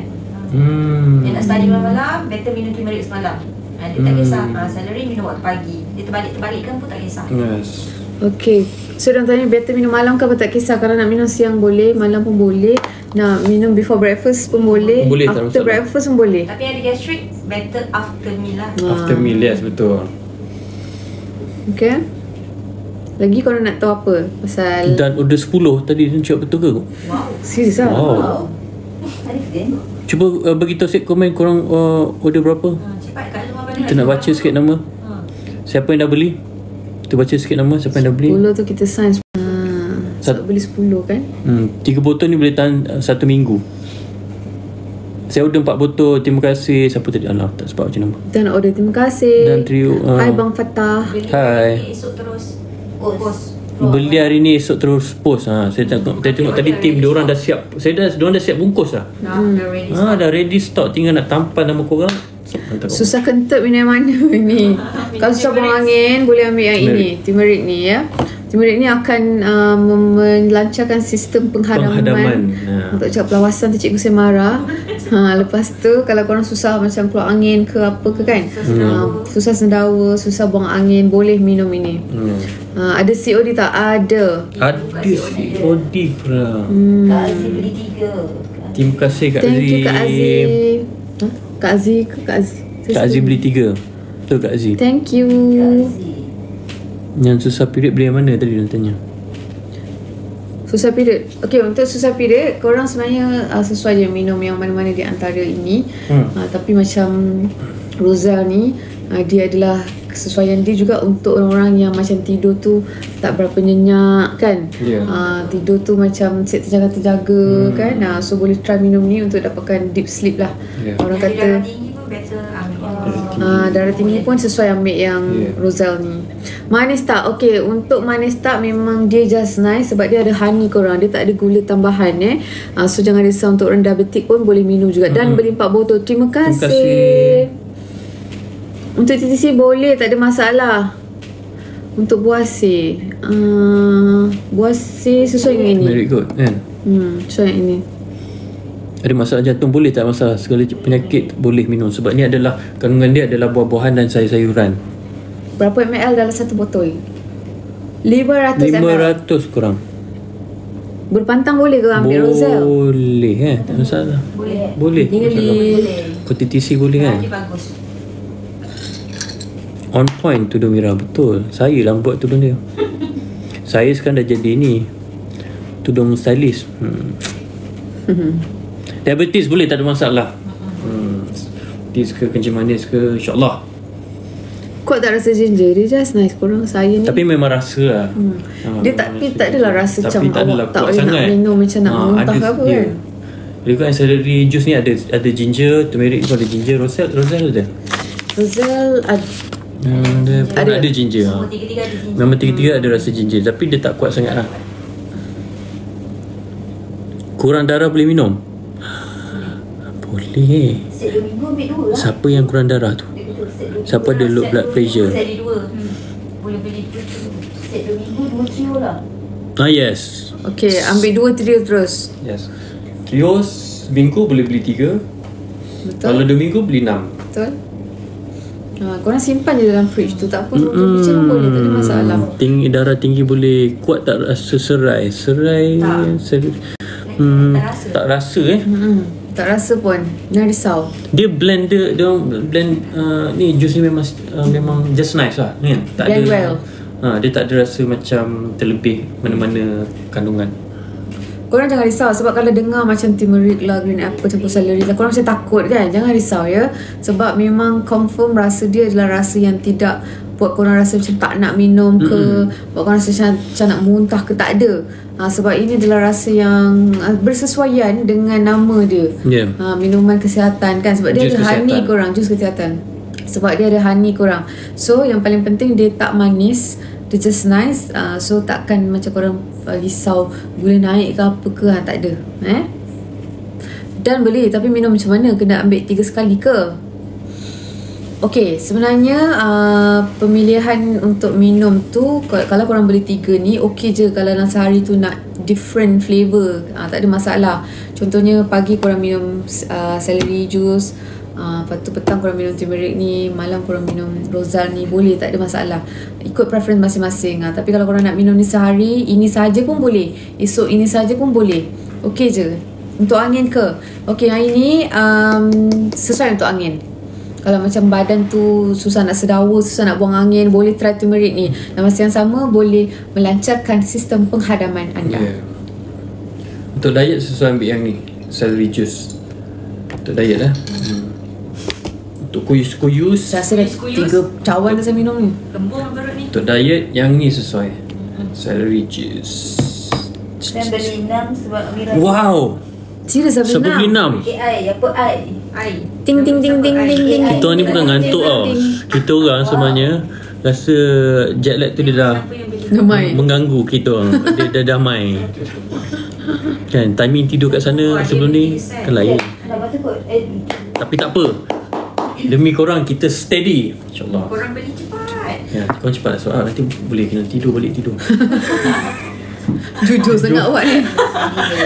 Dia nak study malam-malam, better minum turmeric semalam. Dia tak kisah celery minum waktu pagi. Dia terbalik-terbalikkan pun tak kisah. Yes. Okay, so orang tanya better minum malam ke apa, tak kisah. Kalau nak minum siang boleh, malam pun boleh. Nak minum before breakfast pun boleh, after breakfast pun boleh. Tapi ada gastric, better after meal lah. After meal, yes, betul. Okay. Lagi korang nak tahu apa pasal Dan order 10 tadi tu cakap betul ke? Wow. serius lah? Wow. Cuba bagi tahu sikit komen korang order berapa? Cepat kat rumah balik. Kita nak baca sikit nama. Siapa yang dah beli? Kita baca sikit nama siapa yang dah beli. 10 tu kita sign sebab beli 10 kan. 3 botol ni boleh tahan 1 minggu. Saya order 4 botol. Terima kasih. Siapa tadi? Alah, tak sebab macam nama. Kita nak order, terima kasih. Dan trio Hai Bang Fatah. Hai. Esok terus post. Beli hari ni esok terus post. Saya tengok tadi tim dia orang dah siap. Diorang dah siap bungkus dah. Dah ready stock, tinggal nak tampal nama korang. Susah kentut minum yang mana ni. Kalau susah buang angin, boleh ambil yang ini, turmeric ni ya. Turmeric ni akan melancarkan sistem penghadaman. Untuk cakap pelawasan tu cikgu saya marah. Lepas tu kalau korang susah macam keluar angin ke apa ke kan, susah sendawa, susah buang angin, boleh minum ini. Ada COD tak? Ada COD pula. Kak Aziz beli 3. Terima kasih Kak Aziz. Thank you Kak Aziz. Kak Aziz ke Kak Aziz? Kak Aziz beli 3. Betul Kak Aziz. Thank you. Yang susah period beli yang mana tadi nak tanya? Susah period. Okay, untuk susah period korang sebenarnya sesuai je minum yang mana-mana di antara ini. Tapi macam Roselle ni dia adalah kesesuaian dia juga untuk orang-orang yang macam tidur tu tak berapa nyenyak kan. Tidur tu macam terjaga-terjaga kan. So boleh try minum ni untuk dapatkan deep sleep lah. Orang kata darah tinggi pun sesuai ambil yang Roselle ni. Manis tak? Okay, untuk manis tak memang dia just nice sebab dia ada honey korang. Dia tak ada gula tambahan so jangan risau untuk orang diabetik pun boleh minum juga. Dan beli 4 botol. Terima kasih. Untuk TTC boleh, tak ada masalah. Untuk buasi sesuai dengan ini. Very good kan? Sesuai yang ini. Ada masalah jantung boleh, tak masalah. Segala penyakit boleh minum. Sebab ni adalah kandungan dia adalah buah-buahan dan sayur-sayuran. Berapa ml dalam satu botol? 500 ml. 500 kurang. Berpantang boleh ke ambil Roselle? Boleh tak masalah. Boleh. Kau TTC boleh kan? Dia bagus. On point tudung Mira. Betul. Saya lah buat tudung dia. Saya sekarang dah jadi ni tudung stylist. Diabetes boleh, tak ada masalah. Diabetes ke kencing manis ke, InsyaAllah. Kau tak rasa ginger? Dia just nice. Korang saya ni tapi memang rasa lah. dia tak adalah rasa macam awak tak boleh sangat. nak minum macam nak muntah ke apa kan. Dia kan celery juice ni ada ginger, turmeric pun ada ginger. Roselle ada. Roselle ada ginger. Tiga-tiga ada ginger. Memang tiga-tiga ada rasa ginger. Tapi dia tak kuat sangat lah. Kurang darah boleh minum? Boleh. Set 2 minggu ambil 2 lah. Siapa yang kurang darah tu? Siapa ada low blood pressure? Set 2. Boleh beli 2 set 2 minggu 2 trio lah. Yes. Okay, ambil 2 trio terus. Yes. Trio minggu boleh beli 3. Betul. Kalau 2 minggu beli 6. Betul. Korang simpan je dalam fridge tu. Tak apa, bincang pun boleh, tak ada masalah. Darah tinggi boleh kuat tak rasa serai? Tak rasa Tak rasa pun. Jangan risau. Dia blend ni juice ni memang just nice lah kan? Tak blend ada well. Dia tak ada rasa macam terlebih mana-mana kandungan. Korang jangan risau sebab kalau dengar macam turmeric lah, green apple campur celery lah, korang macam takut kan. Jangan risau ya. Sebab memang confirm rasa dia adalah rasa yang tidak buat korang rasa macam tak nak minum ke, buat korang rasa macam nak muntah ke, tak ada. Sebab ini adalah rasa yang bersesuaian dengan nama dia. Minuman kesihatan kan. Sebab dia ada honey korang, jus kesihatan. Sebab dia ada honey korang. So yang paling penting dia tak manis, dia just nice. So takkan macam korang risau gula naik ke apa ke, tak ada. Dan boleh, tapi minum macam mana? Kena ambil 3 sekali ke? Okay, sebenarnya pemilihan untuk minum tu kalau korang beli 3 ni okey je. Kalau dalam sehari tu nak different flavour, tak ada masalah. Contohnya pagi korang minum celery juice, lepas tu petang korang minum turmeric ni, malam korang minum Roselle ni, boleh, tak ada masalah. Ikut preference masing-masing. Tapi kalau korang nak minum ni sehari, ini saja pun boleh, esok ini saja pun boleh. Okey je. Untuk angin ke? Okey, yang ini sesuai untuk angin. Kalau macam badan tu susah nak sedawa, susah nak buang angin, boleh try turmeric ni. Dan masa yang sama boleh melancarkan sistem penghadaman anda. Untuk diet sesuai ambil yang ni, celery juice. Untuk diet lah. Untuk kuyus-kuyus, Rasa dah 3 cawan dah saya minum ni. Kembung perut ni. untuk diet yang ni sesuai. Celery juice. Saya beli 6 sebab Amira. Wow. Serius dah Sebab beli 6. AI apa ai? Ai. Ting ting ting ting ting ting. Kita orang ni bukan ngantuk tau. Kita orang sebenarnya rasa jet lag tu dia dah Damai. mengganggu kita orang. Dia dah damai. Kan timing tidur kat sana sebelum ni kan lain. Nak takut. Tapi tak apa. Demi korang kita steady. InsyaAllah. Korang beli cepat. Ya, korang cepat soal nanti boleh kena tidur balik tidur. Jujur sangat awak ni.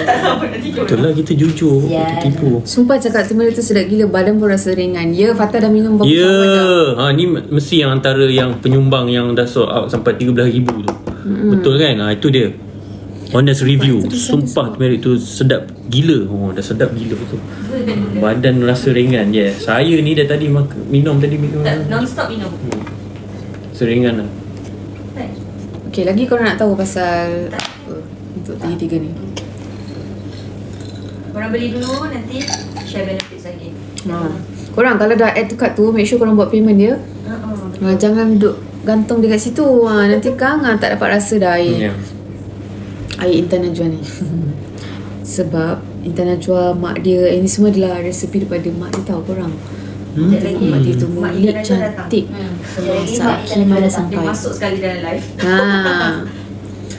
Tak sampai nak tidur. Betul lah kita jujur. Kita tipu. Sumpah cakap turmeric tu sedap gila. Badan pun rasa ringan. Ya, Fatah dah minum berapa Ya, cawan dah. ni mesti yang antara yang penyumbang yang dah sold out sampai 13,000 tu. Betul kan? Itu dia. Honest review. Sumpah turmeric tu sedap gila. Dah sedap gila betul. Badan rasa ringan. Saya ni dah tadi minum Tak non-stop minum. Seringan lah. Okay, lagi korang nak tahu pasal apa untuk tiga-tiga ni? Korang beli dulu, nanti share benefits lagi. Korang kalau dah add to cart tu, make sure korang buat payment dia. Jangan duduk gantung dekat situ. Nanti Kang tak dapat rasa dah air Intan Najwa ni. Sebab Intan Najwa, mak dia, ini semua adalah resepi daripada mak dia, tahu korang. Mak dia tu mulik cantik. Saki mana sampai. Dia masuk sekali dalam live.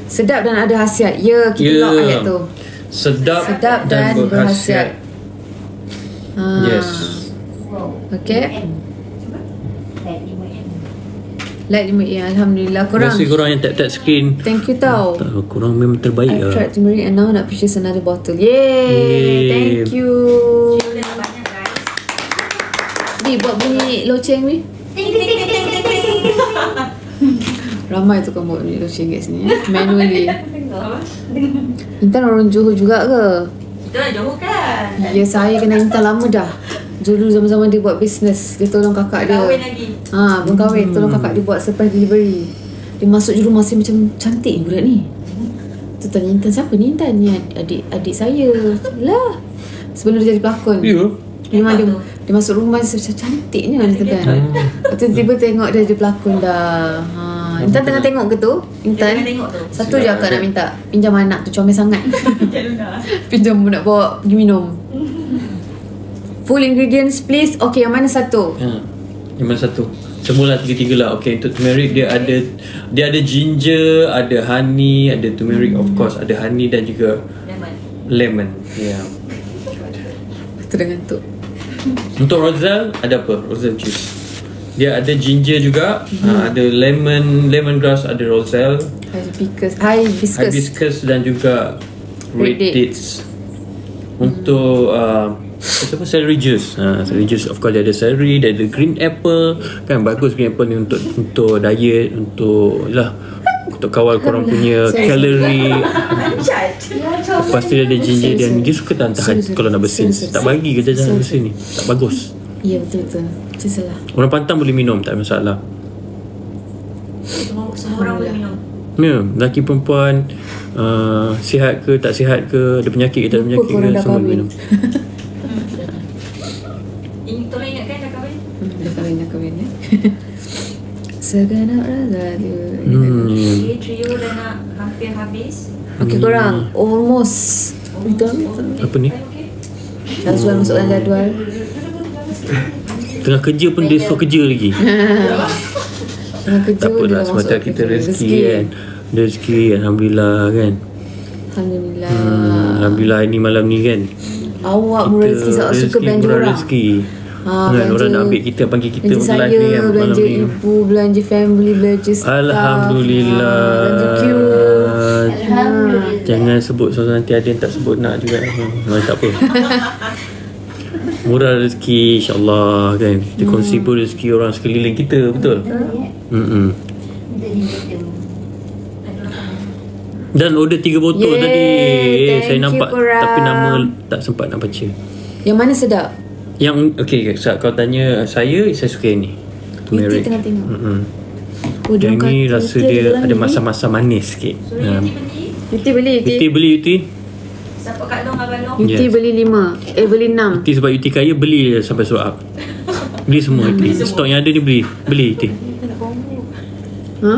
Sedap dan ada khasiat. Ya, kita lock ayat tu. Sedap dan berkhasiat. Yes. Okay. Like 5 Alhamdulillah. Korang, Terima kasih korang yang tap screen. thank you tau. Korang memang terbaik I lah. tried turmeric and now nak purchase another bottle. Yay. Thank you. Dah banyak guys. Ni buat bunyi loceng ni. Ting ting ting ting ting ting. Ramai tu kan buat bunyi loceng kat sini. Manually. Intan orang Johor juga ke? Kita orang Johor kan. Ya, saya kenal Intan lama dah. Dulu zaman-zaman dia buat bisnes. Dia tolong kakak dia. Kahwin lagi. Belum kahwin. Tolong kakak dia buat surprise delivery. Dia masuk je rumah saya macam cantik ni budak ni. Tu tanya Intan, siapa ni Intan? Ni adik saya. Lah. Sebelum dia jadi pelakon. Ya. Memang dia masuk rumah dia macam cantiknya dia kata kan. Lepas tu tiba tengok dia jadi pelakon dah. Intan tengah tengok ke tu? Intan tengah tengok tu. satu je akak nak minta. Pinjam anak tu, comel sangat. Pinjam nak bawa pergi minum. Full ingredients please. Okay, yang mana satu? Yang mana satu? Semula tiga-tiga lah. Okay, untuk turmeric dia ada ginger, ada honey, ada turmeric of course, ada honey dan juga lemon. Ya. Betul dengan tu. Untuk Roselle ada apa? Roselle juice. Dia ada ginger juga, ada lemongrass, ada Roselle, hibiscus dan juga red dates. Untuk apa celery juice. Celery juice of course dia ada celery, dia ada green apple. Kan bagus green apple ni untuk diet, untuk kawal korang punya kalori. Lepas tu dia ada ginger dia suka tahan kalau nak bersin. Tak bagi ke jajan bersin ni. Tak bagus. Ya, betul-betul. Macam salah. Orang pantang boleh minum, tak ada masalah. Semua orang boleh minum. Ya, lelaki perempuan sihat ke tak sihat ke, ada penyakit ke tak ada penyakit ke, semua boleh minum. Tolong ingatkan dah kahwin? Dah kahwin ya. Segenap rasa tu. Okay, trio dah nak hampir habis. Okay korang, almost. Apa ni? Dah sesuai masuk dalam jadual. Tengah kerja pun dia suruh kerja lagi. Tengah kerja tak apalah, semasa kita rezeki kan. Rezeki Alhamdulillah kan. Alhamdulillah. Alhamdulillah ini malam ni kan. Awak murah rezeki, sebab suka belanja orang. Rezeki. Kan orang nak ambil kita, panggil kita belanja live ni kan, malam belanja ni. ibu, belanja family, belanja staff. Alhamdulillah. Belanja queue. Alhamdulillah. Jangan sebut, so nanti ada yang tak sebut nak juga. Tak apa. Murah rezeki insyaAllah kan. Kita kongsi pun rezeki orang sekeliling kita. Betul? Dan order 3 botol tadi. Saya nampak korang. tapi nama tak sempat nak baca. Yang mana sedap? Yang okay, kau tanya saya suka yang ni. Yuti tengah tengok. Oh, Yang ni rasa dia ada masa masa-masa manis sikit. So Yuti beli. Yuti beli. Yuti. Siapa Kak Long Abang Long? Yuti beli 5. Beli 6. Yuti sebab Yuti kaya, beli je sampai sold out. Beli semua Yuti. Stok yang ada ni beli Yuti. Ha?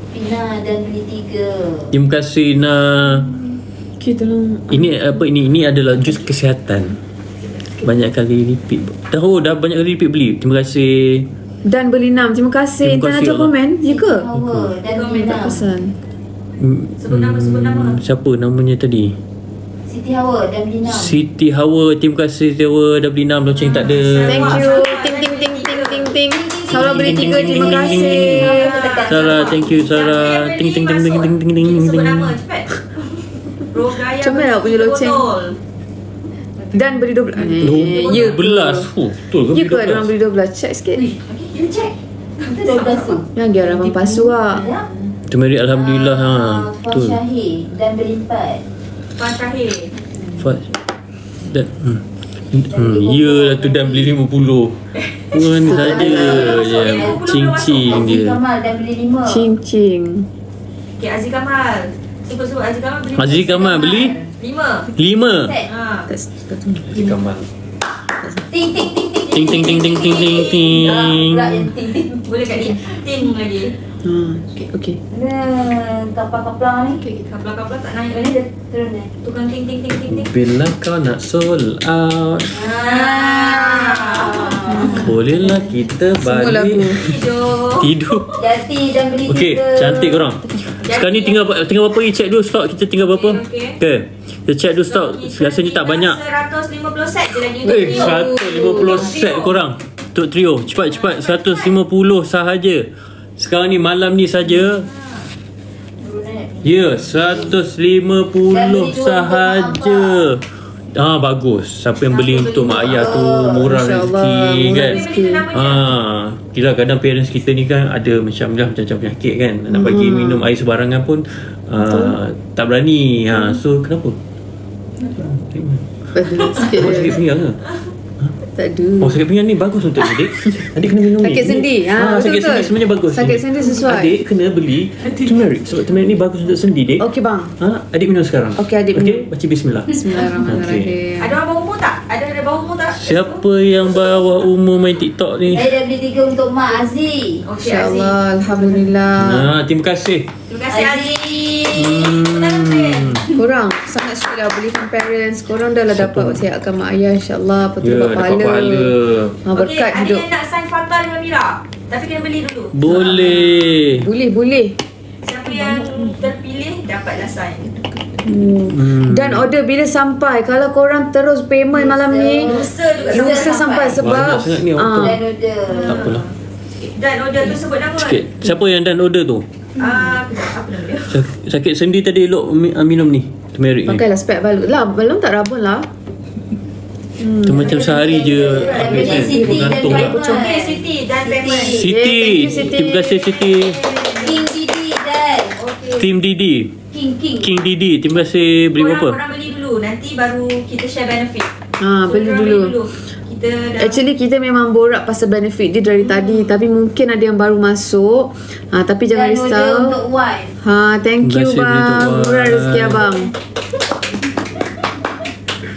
Pina dan beli 3. Terima kasih Okay, tolong. Ini adalah jus kesihatan. Banyak kali repeat. Dah banyak kali repeat beli. Terima kasih. Dan beli 6. Terima kasih. Terima kasih, Intern aja Allah. komen. Ya ke? Dan beli Tak 6. pesan. Sebut nama. Siapa namanya tadi? Siti Hawa dan beli 6. Siti Hawa. Terima kasih Siti Hawa. Dah beli 6. Loceng tak ada. Thank you. Ting ting ting ting ting ting. Sarah beli 3. Terima kasih. Sarah, thank you Sarah. Ting ting ting ting ting ting ting Sebut ting. nama cepat. Rogaya. Comel lah punya loceng. Dan beli 12. Ya ke? 12. Betul ke? Ya ke ada orang beli 12? Check sikit. Kita check. Kita 12 tu. Yang dia orang palsu lah. Turmeric Alhamdulillah. Betul. Syahir dan beli 4. Puan Syahir. Ya lah tu dan beli 50. Puan saja je. Cing-cing dia. Kamal dan beli 5. Cing-cing. Okay, Aziz Kamal. Sebut Aziz Kamal beli. Aziz Kamal beli 5. 5. Set. Tak sepatutnya. Aziz Kamal. Ting ting ting ting. Ting ting ting ting ting ting ting. Ting ting. Boleh kat dia. Ting lagi. Okay. Kapal-kapal ni. Kapal-kapal tak naik ni. Turun ni. Tukang ting ting ting ting ting. Bila kau nak sold out, bolehlah kita Semua lagu. balik tidur. Jati dan beli 3. Okey, cantik korang. Sekarang ni tinggal berapa lagi, check dulu stok kita tinggal berapa. Okey. Kita check dulu stok. Rasanya tak banyak. 150 set je lagi. 150 set korang untuk trio. Cepat 150 sahaja. Sekarang ni malam ni saja. Ya, 150 sahaja. Bagus. Siapa yang beli untuk mak ayah tu murah rezeki kan. Kira kadang parents kita ni kan ada macam penyakit kan. Nak bagi minum air sebarangan pun tak berani. So kenapa? Sikit Awak sakit pinggang ke? Tak ada. Sakit pinggang ni bagus untuk adik. Adik kena minum Sakit ni. sendi. Sakit sendi sebenarnya bagus. Sakit sendi sesuai. Adik kena beli turmeric. Sebab turmeric ni bagus untuk sendi, Dek. Okey bang. Adik minum sekarang. Okey, adik minum. Baca bismillah. Bismillahirrahmanirrahim. Ada orang bawah umur tak? Ada bawah umur tak? Siapa yang bawah umur main TikTok ni? Saya dah beli 3 untuk Mak Aziz. Okey, Aziz. InsyaAllah. Alhamdulillah. Terima kasih. Terima kasih Aziz. Korang sangat sweet lah belikan parents. Korang dah lah dapat siapkan mak ayah, insyaAllah. Lepas tu Ya, dapat dapat pahala. Berkat Okey, hidup. ada yang nak sign Fatal dengan Mira. Tapi kena beli dulu. Boleh. Boleh. Siapa yang terpilih dapatlah sign. Dan order bila sampai. Kalau korang terus payment malam ni, lusa sampai sebab Banyak sangat ni auto. Dan order. Tak apalah. Dan order tu sebut nama. Sikit. Siapa yang dan order tu? Kejap, apa nama dia? Sakit sendi tadi elok minum ni. Turmeric ni. pakailah spek balut lah. Belum tak rabun lah. Tu macam sehari je habis kan. Siti dan Bergantung lah. Payment. Okey, Siti dan Payment. Siti. Thank you, Siti. Terima kasih Siti. King Didi dan Team Didi. King. Didi. Terima kasih. Beli berapa? Korang beli dulu. Nanti baru kita share benefit. Beli korang dulu. Kita dah Actually kita memang borak pasal benefit dia dari tadi. Tapi mungkin ada yang baru masuk. Tapi jangan dan order risau. untuk wife. Thank you Terima kasih, bang. Bang. Murah rezeki abang.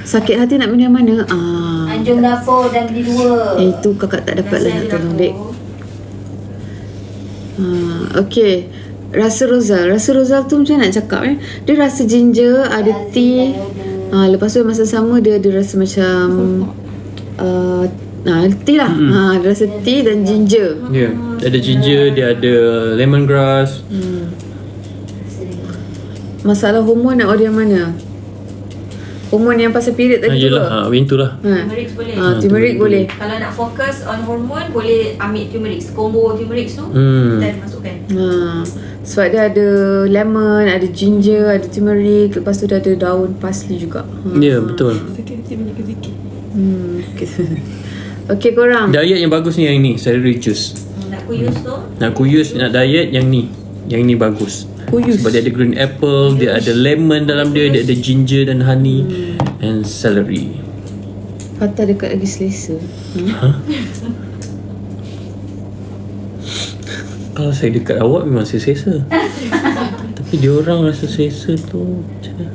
Sakit hati nak minum yang mana? Anjung dapur dan beli 2. Itu kakak tak dapat lah nak tolong dek. Okay. Rasa Rozal tu macam mana nak cakap dia rasa ginger, ada tea. Lepas tu masa sama dia ada rasa macam tea lah. Ada rasa tea dan ginger. Ya, dia ada ginger, dia ada lemongrass. Masalah hormon nak order yang mana? Hormon yang pasal period tadi tu ke? Yelah, itulah. Turmeric boleh. Turmeric boleh. Kalau nak fokus on hormon, boleh ambil turmeric. Combo turmeric tu dan masukkan. Sebab dia ada lemon, ada ginger, ada turmeric. Lepas tu dia ada daun parsley juga. Ya, betul. Okay korang. Diet yang bagus ni yang ni, celery juice. Nak kuyus tu. Nak kuyus, nak diet yang ni. Yang ni bagus. Kuyus. Sebab dia ada green apple, dia ada lemon dalam dia, dia ada ginger dan honey and celery. Patah dekat lagi selesa. Kalau saya dekat awak memang saya selesa. Tapi dia orang rasa selesa tu macam mana?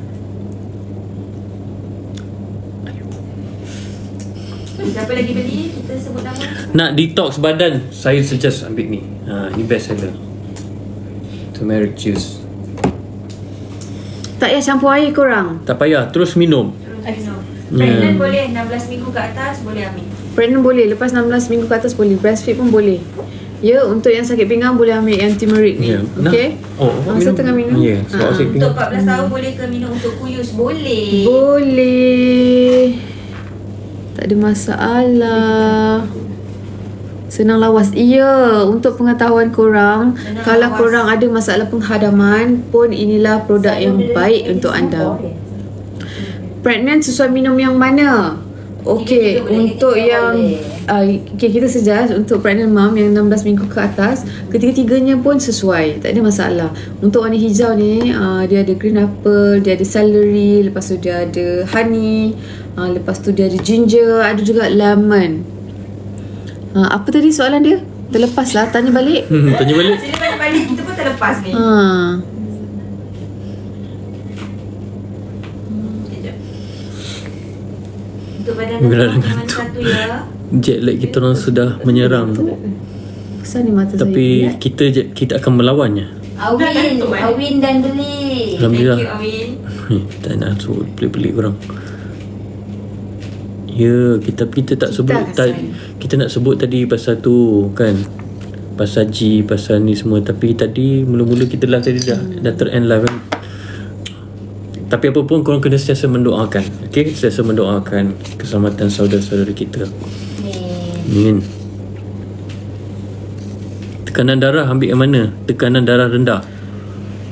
Siapa lagi beli? Kita sebut nama. Nak detox badan, saya suggest ambil ni. Ni best seller. Turmeric juice. Tak payah campur air korang. Tak payah, terus minum. Pregnant boleh 16 minggu ke atas boleh ambil. Pregnant boleh, lepas 16 minggu ke atas boleh. Breastfeed pun boleh. Ya, untuk yang sakit pinggang boleh ambil yang turmeric ni. Okay? Masa tengah minum. Ya, sebab sakit Untuk pinggang. 14 tahun boleh ke minum untuk kuyus? Boleh. Boleh. Tak ada masalah. Senang lawas. Ya, untuk pengetahuan korang, Senang kalau lawas. korang ada masalah penghadaman pun, inilah produk yang baik untuk anda. Pregnant sesuai minum yang mana? Okey, Tiga-tiga boleh, untuk tiga yang okay, kita suggest untuk pregnant mom yang 16 minggu ke atas, ketiga-tiganya pun sesuai, tak ada masalah. Untuk warna hijau ni, dia ada green apple, dia ada celery, lepas tu dia ada honey, lepas tu dia ada ginger, ada juga lemon. Apa tadi soalan dia? Terlepas lah, tanya balik. Tanya balik. Sila tanya balik, kita pun terlepas ni. Sekejap. Untuk badan Gerak cuma dengan tu. satu ya. Jet lag kita orang sudah menyerang. Besar ni mata Tapi saya. kita akan melawannya. Awin dan beli. Alhamdulillah. Thank you, Awin. Tak nak sebut pelik-pelik orang. Ya, kita tak sebut kita nak sebut tadi pasal tu kan. Pasal G, pasal ni semua. Tapi tadi mula-mula kita live tadi dah ter-end live kan. Tapi apa pun korang kena sentiasa mendoakan. Okay, sentiasa mendoakan keselamatan saudara-saudara kita. Amin. Tekanan darah ambil yang mana? Tekanan darah rendah.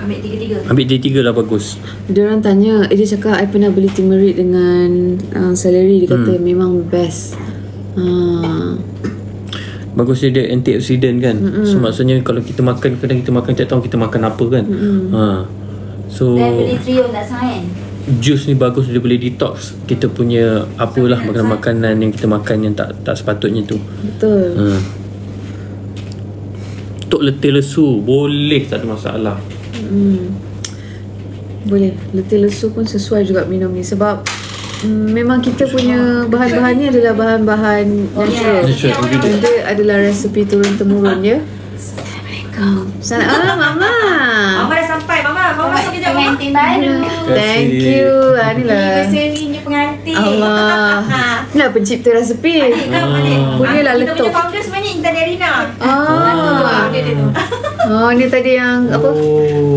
Ambil tiga-tiga. Ambil tiga lah bagus. Dia orang tanya, dia cakap I pernah beli turmeric dengan celery. Dia kata memang best. Bagus dia antioksidan kan. So maksudnya kalau kita makan, kadang kita makan tak tahu kita makan apa kan. So Dan beli trio tak sangat. jus ni bagus, dia boleh detox kita punya apalah makanan-makanan yang kita makan yang tak sepatutnya tu. Betul. Untuk letih lesu boleh, tak ada masalah. Boleh. Letih lesu pun sesuai juga minum ni. Sebab memang kita punya bahan-bahan ni adalah bahan-bahan natural. Natural Dan ingredient. dia adalah resepi turun-temurun ya. Assalamualaikum. Mama. Mama dah sampai. Mama masuk kejap. Mama. Pengantin baru. Thank you. Ni lah. Berserinya pengantin. Allah. Ni lah pencipta resepi. Bolehlah Kita punya letup. founder sebenarnya Intan Darina. Dia tu. Ni tadi yang apa?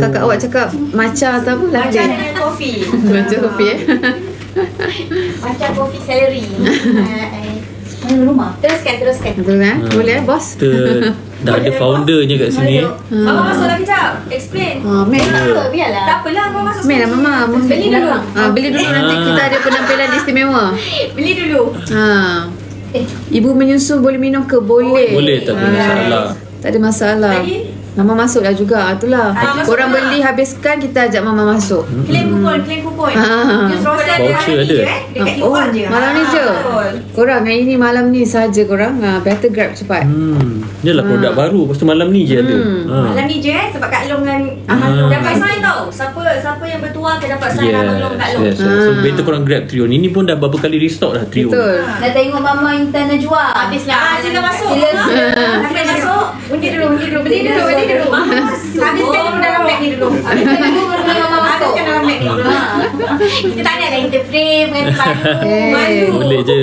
Kakak awak cakap matcha atau apa? Macam Latte. dengan kopi. Matcha kopi Macam kopi celery. Rumah. Teruskan. Betul kan? Boleh bos? Kita dah ada foundernya kat sini. Mama masuklah kejap. Explain. Mel. Biarlah. Tak apalah, Mama masuk. Mel lah mama. Beli dulu. Beli dulu nanti kita ada penampilan istimewa. Beli dulu. Ibu menyusu boleh minum ke? Boleh. Boleh, tak ada masalah. Tak ada masalah. Lagi? Mama masuklah juga. Itulah. Masuk Korang juga. beli habiskan, kita ajak mama masuk. Claim kupon. Jus Rosa Voucher hari ni ada. je, dekat Iwan je. Malam ni je. Betul. Korang hari ni malam ni saja korang. Better grab cepat. Ni lah produk baru. Lepas tu malam ni je ada. Malam ni je sebab Kak Long dengan dapat sign tau. Siapa yang bertuah akan dapat sign Abang Long Kak Long. Yes. So better korang grab trio ni. Ni pun dah berapa kali restock dah trio. Betul. Dah tengok Mama Intan Najwa. Habislah. Sila masuk. Sila masuk. Undi dulu. Beli dulu. Habiskan dulu dalam beg ni dulu. Habiskan dulu baru Mama masuk. Habiskan dalam beg ni dulu. Kita tak ada interframe kan baru. Malu. Boleh je.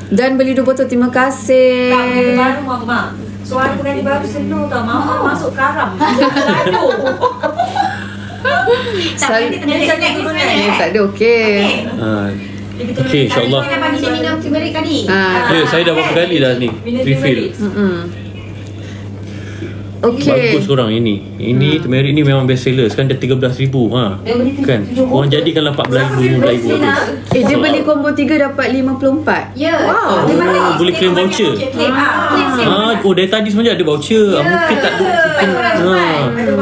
Dan beli 2 botol. Terima kasih. Tak, kita baru Mama. Suara pengantin baru senang tau. Mama masuk karam. Gaduh. Tak, dia tengah cakap dulu kan. Tak ada okey. Okay, insyaAllah. Kita bagi dia minum turmeric tadi. Ya, saya dah berapa kali dah ni refill. Okey. Bagus korang ini. Ini turmeric ni memang best seller. Sekarang dah 13,000 Dia beli kan. Korang jadikanlah 14,000, 15,000 bagus. Dia beli combo 3 dapat 54. Ya. Wow. Boleh claim voucher. Dari tadi sebenarnya ada voucher. Mungkin tak ada.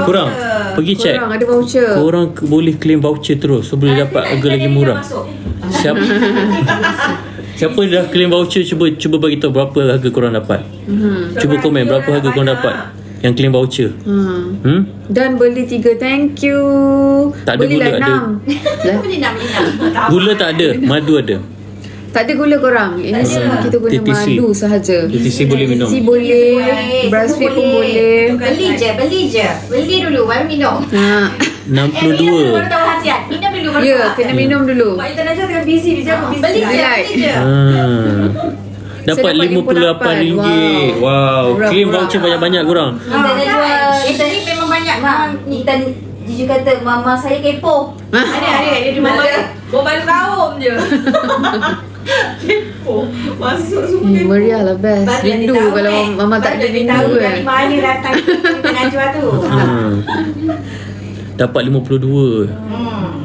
Korang pergi check. Korang ada voucher. Korang boleh claim voucher terus. So boleh dapat harga lagi murah. Siapa dah claim voucher, cuba bagi tahu berapa harga korang dapat. Cuba komen berapa harga korang dapat yang claim voucher. Dan beli 3. Thank you. Tak ada gula, Belilah 6. Beli nak. Gula tak ada, madu ada. Tak ada gula korang. Ini semua kita guna TTC. madu sahaja. TTC boleh minum. TTC boleh, breastfeed pun boleh. Beli je. Beli dulu baru minum. 62. Baru tahu khasiat. Minum dulu baru Ya, tahu. kena minum dulu. Mak Ita Najwa tengah busy. Dia jaga busy. Beli Relax. je. Dapat Saya dapat RM58. RM58. Wow. Murah, Claim murah. voucher banyak-banyak korang. Kita dah jual. Kita ni memang banyak. Ni Jiju kata mama saya kepo. Ada dia mana? Baru kaum je. Kepo. Masuk semua kepo. Meriah lah best. Rindu kalau mama tak ada rindu Tahu kan. dari mana datang kita Najwa tu. Dapat 52.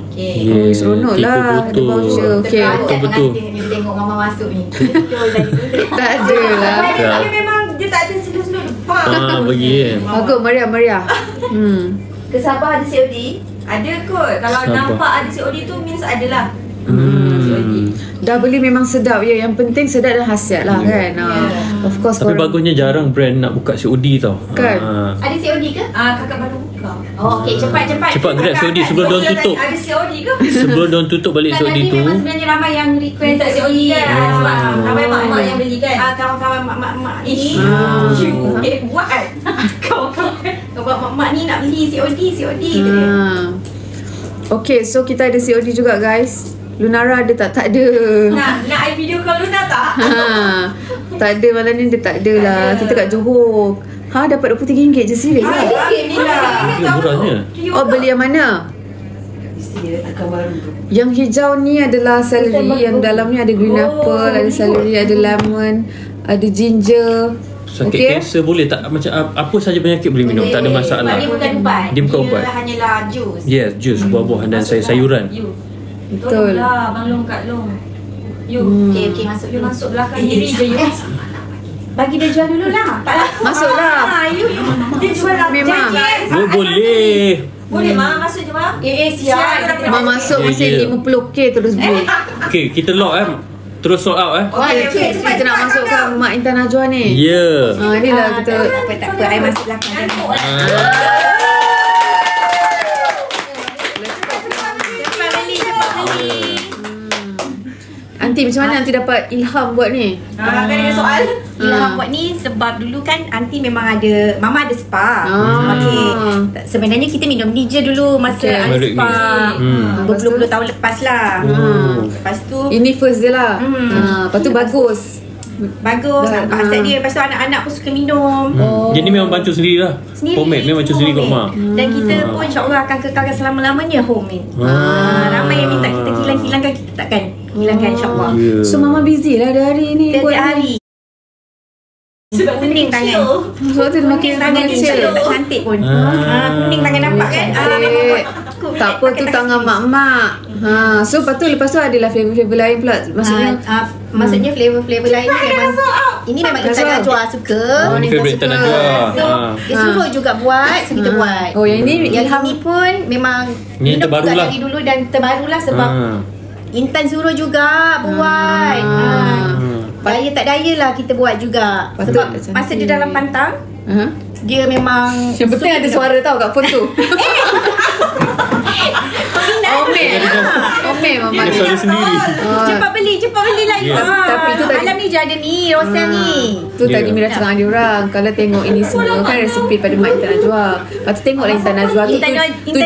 Okey. Oh, seronok lah. Ada voucher. Okey. Betul. Dia tengok mama masuk ni. Betul dah itu. Tak ada lah. Tapi memang dia tak ada slow-slow depan. Bagi kan. Bagus, meriah. Kesabah ada COD. Ada kot. Kalau Sabar. nampak ada COD tu means ada lah. Dah beli memang sedap ya. Yang penting sedap dan khasiat lah kan. Of course Tapi korang. bagusnya jarang brand nak buka COD tau. Kan? Ada COD ke? Kakak baru buka. Oh, okey, cepat. Cepat grab COD sebelum diorang tutup. Ada COD ke? Sebelum diorang tutup balik Kan COD nanti tu. memang sebenarnya ramai yang request Minta COD kan. Sebab ramai mak-mak yang beli kan. kawan-kawan mak-mak ni. Buat kan. Kawan-kawan. Kawan mak-mak ni nak beli COD dia. Okay, so kita ada COD juga guys. Lunara ada tak? Tak ada. Nak I video call Luna tak? Tak ada, malam ni dia tak ada lah. Kita kat Johor. Dapat RM23 je, serius lah. Murahnya. Oh, beli yang mana? Yang hijau ni adalah celery. Yang dalamnya ada green apple, ada celery, ada lemon, ada ginger. Sakit kanser boleh tak? Macam apa saja penyakit boleh minum, tak ada masalah. Dia bukan ubat. Dia bukan ubat. Dia hanyalah jus. Yes, jus, buah-buahan dan sayuran. Betul. Tolonglah Bang Long Kak Long. Okey, masuk You masuk belakang diri je you. Bagi dia jual dulu lah. Tak laku. Masuklah. Dia jual lah. Memang. Boleh. Boleh Ma, masuk je Ma. Siap. Mak masuk masih 50k terus beli. Okay, kita lock terus sold out Okay, kita nak masukkan Mak Intan Najwa ni. Ya. Inilah kita. Tak apa. I masuk belakang. Aunty, macam mana Aunty dapat ilham buat ni? Kan ada soal. Ilham buat ni sebab dulu kan Aunty memang ada, Mama ada spa. Okey. Sebenarnya kita minum ni je dulu masa ada Merit spa. ni. Berpuluh-puluh tahun lepas lah. Lepas tu Ini first dia lah. Lepas tu bagus. bagus, nampak khasiat dia. Lepas tu anak-anak pun suka minum. Jadi memang bantu sendiri lah. Homemade memang bantu sendiri kat rumah. Dan kita pun insyaAllah akan kekalkan selama-lamanya homemade. Ramai yang minta kita hilang-hilangkan, kita takkan hilangkan insyaAllah. So Mama busy lah hari ni Setiap buat hari. Sebab kuning tangan. Sebab tu makin Tangan dia kecil. tak cantik pun. Kuning tangan nampak kan? Tak apa, tu tangan mak-mak. So lepas tu adalah flavor-flavor lain pula. Maksudnya Maksudnya flavor-flavor lain ni memang ini memang Intan Najwa suka. Ini favourite Intan Najwa. So dia suruh juga buat, so kita buat. Oh, yang ini Yang ini pun memang Ni minum terbaru juga lah. dari dulu dan terbarulah sebab Intan suruh juga buat. Daya tak daya lah kita buat juga. Sebab masa dia dalam pantang, dia memang yang penting ada suara tau kat phone tu. Omeh Mama Dia ni. suara sendiri. Cepat beli lah you. Tapi tu tadi- malam ni je ada ni Rosel ni. Tu tadi Mira cakap dengan dia orang, kalau tengok ini semua kan resepi pada Mak Intan Najwa. Lepas tu tengoklah Intan Najwa tu. Intan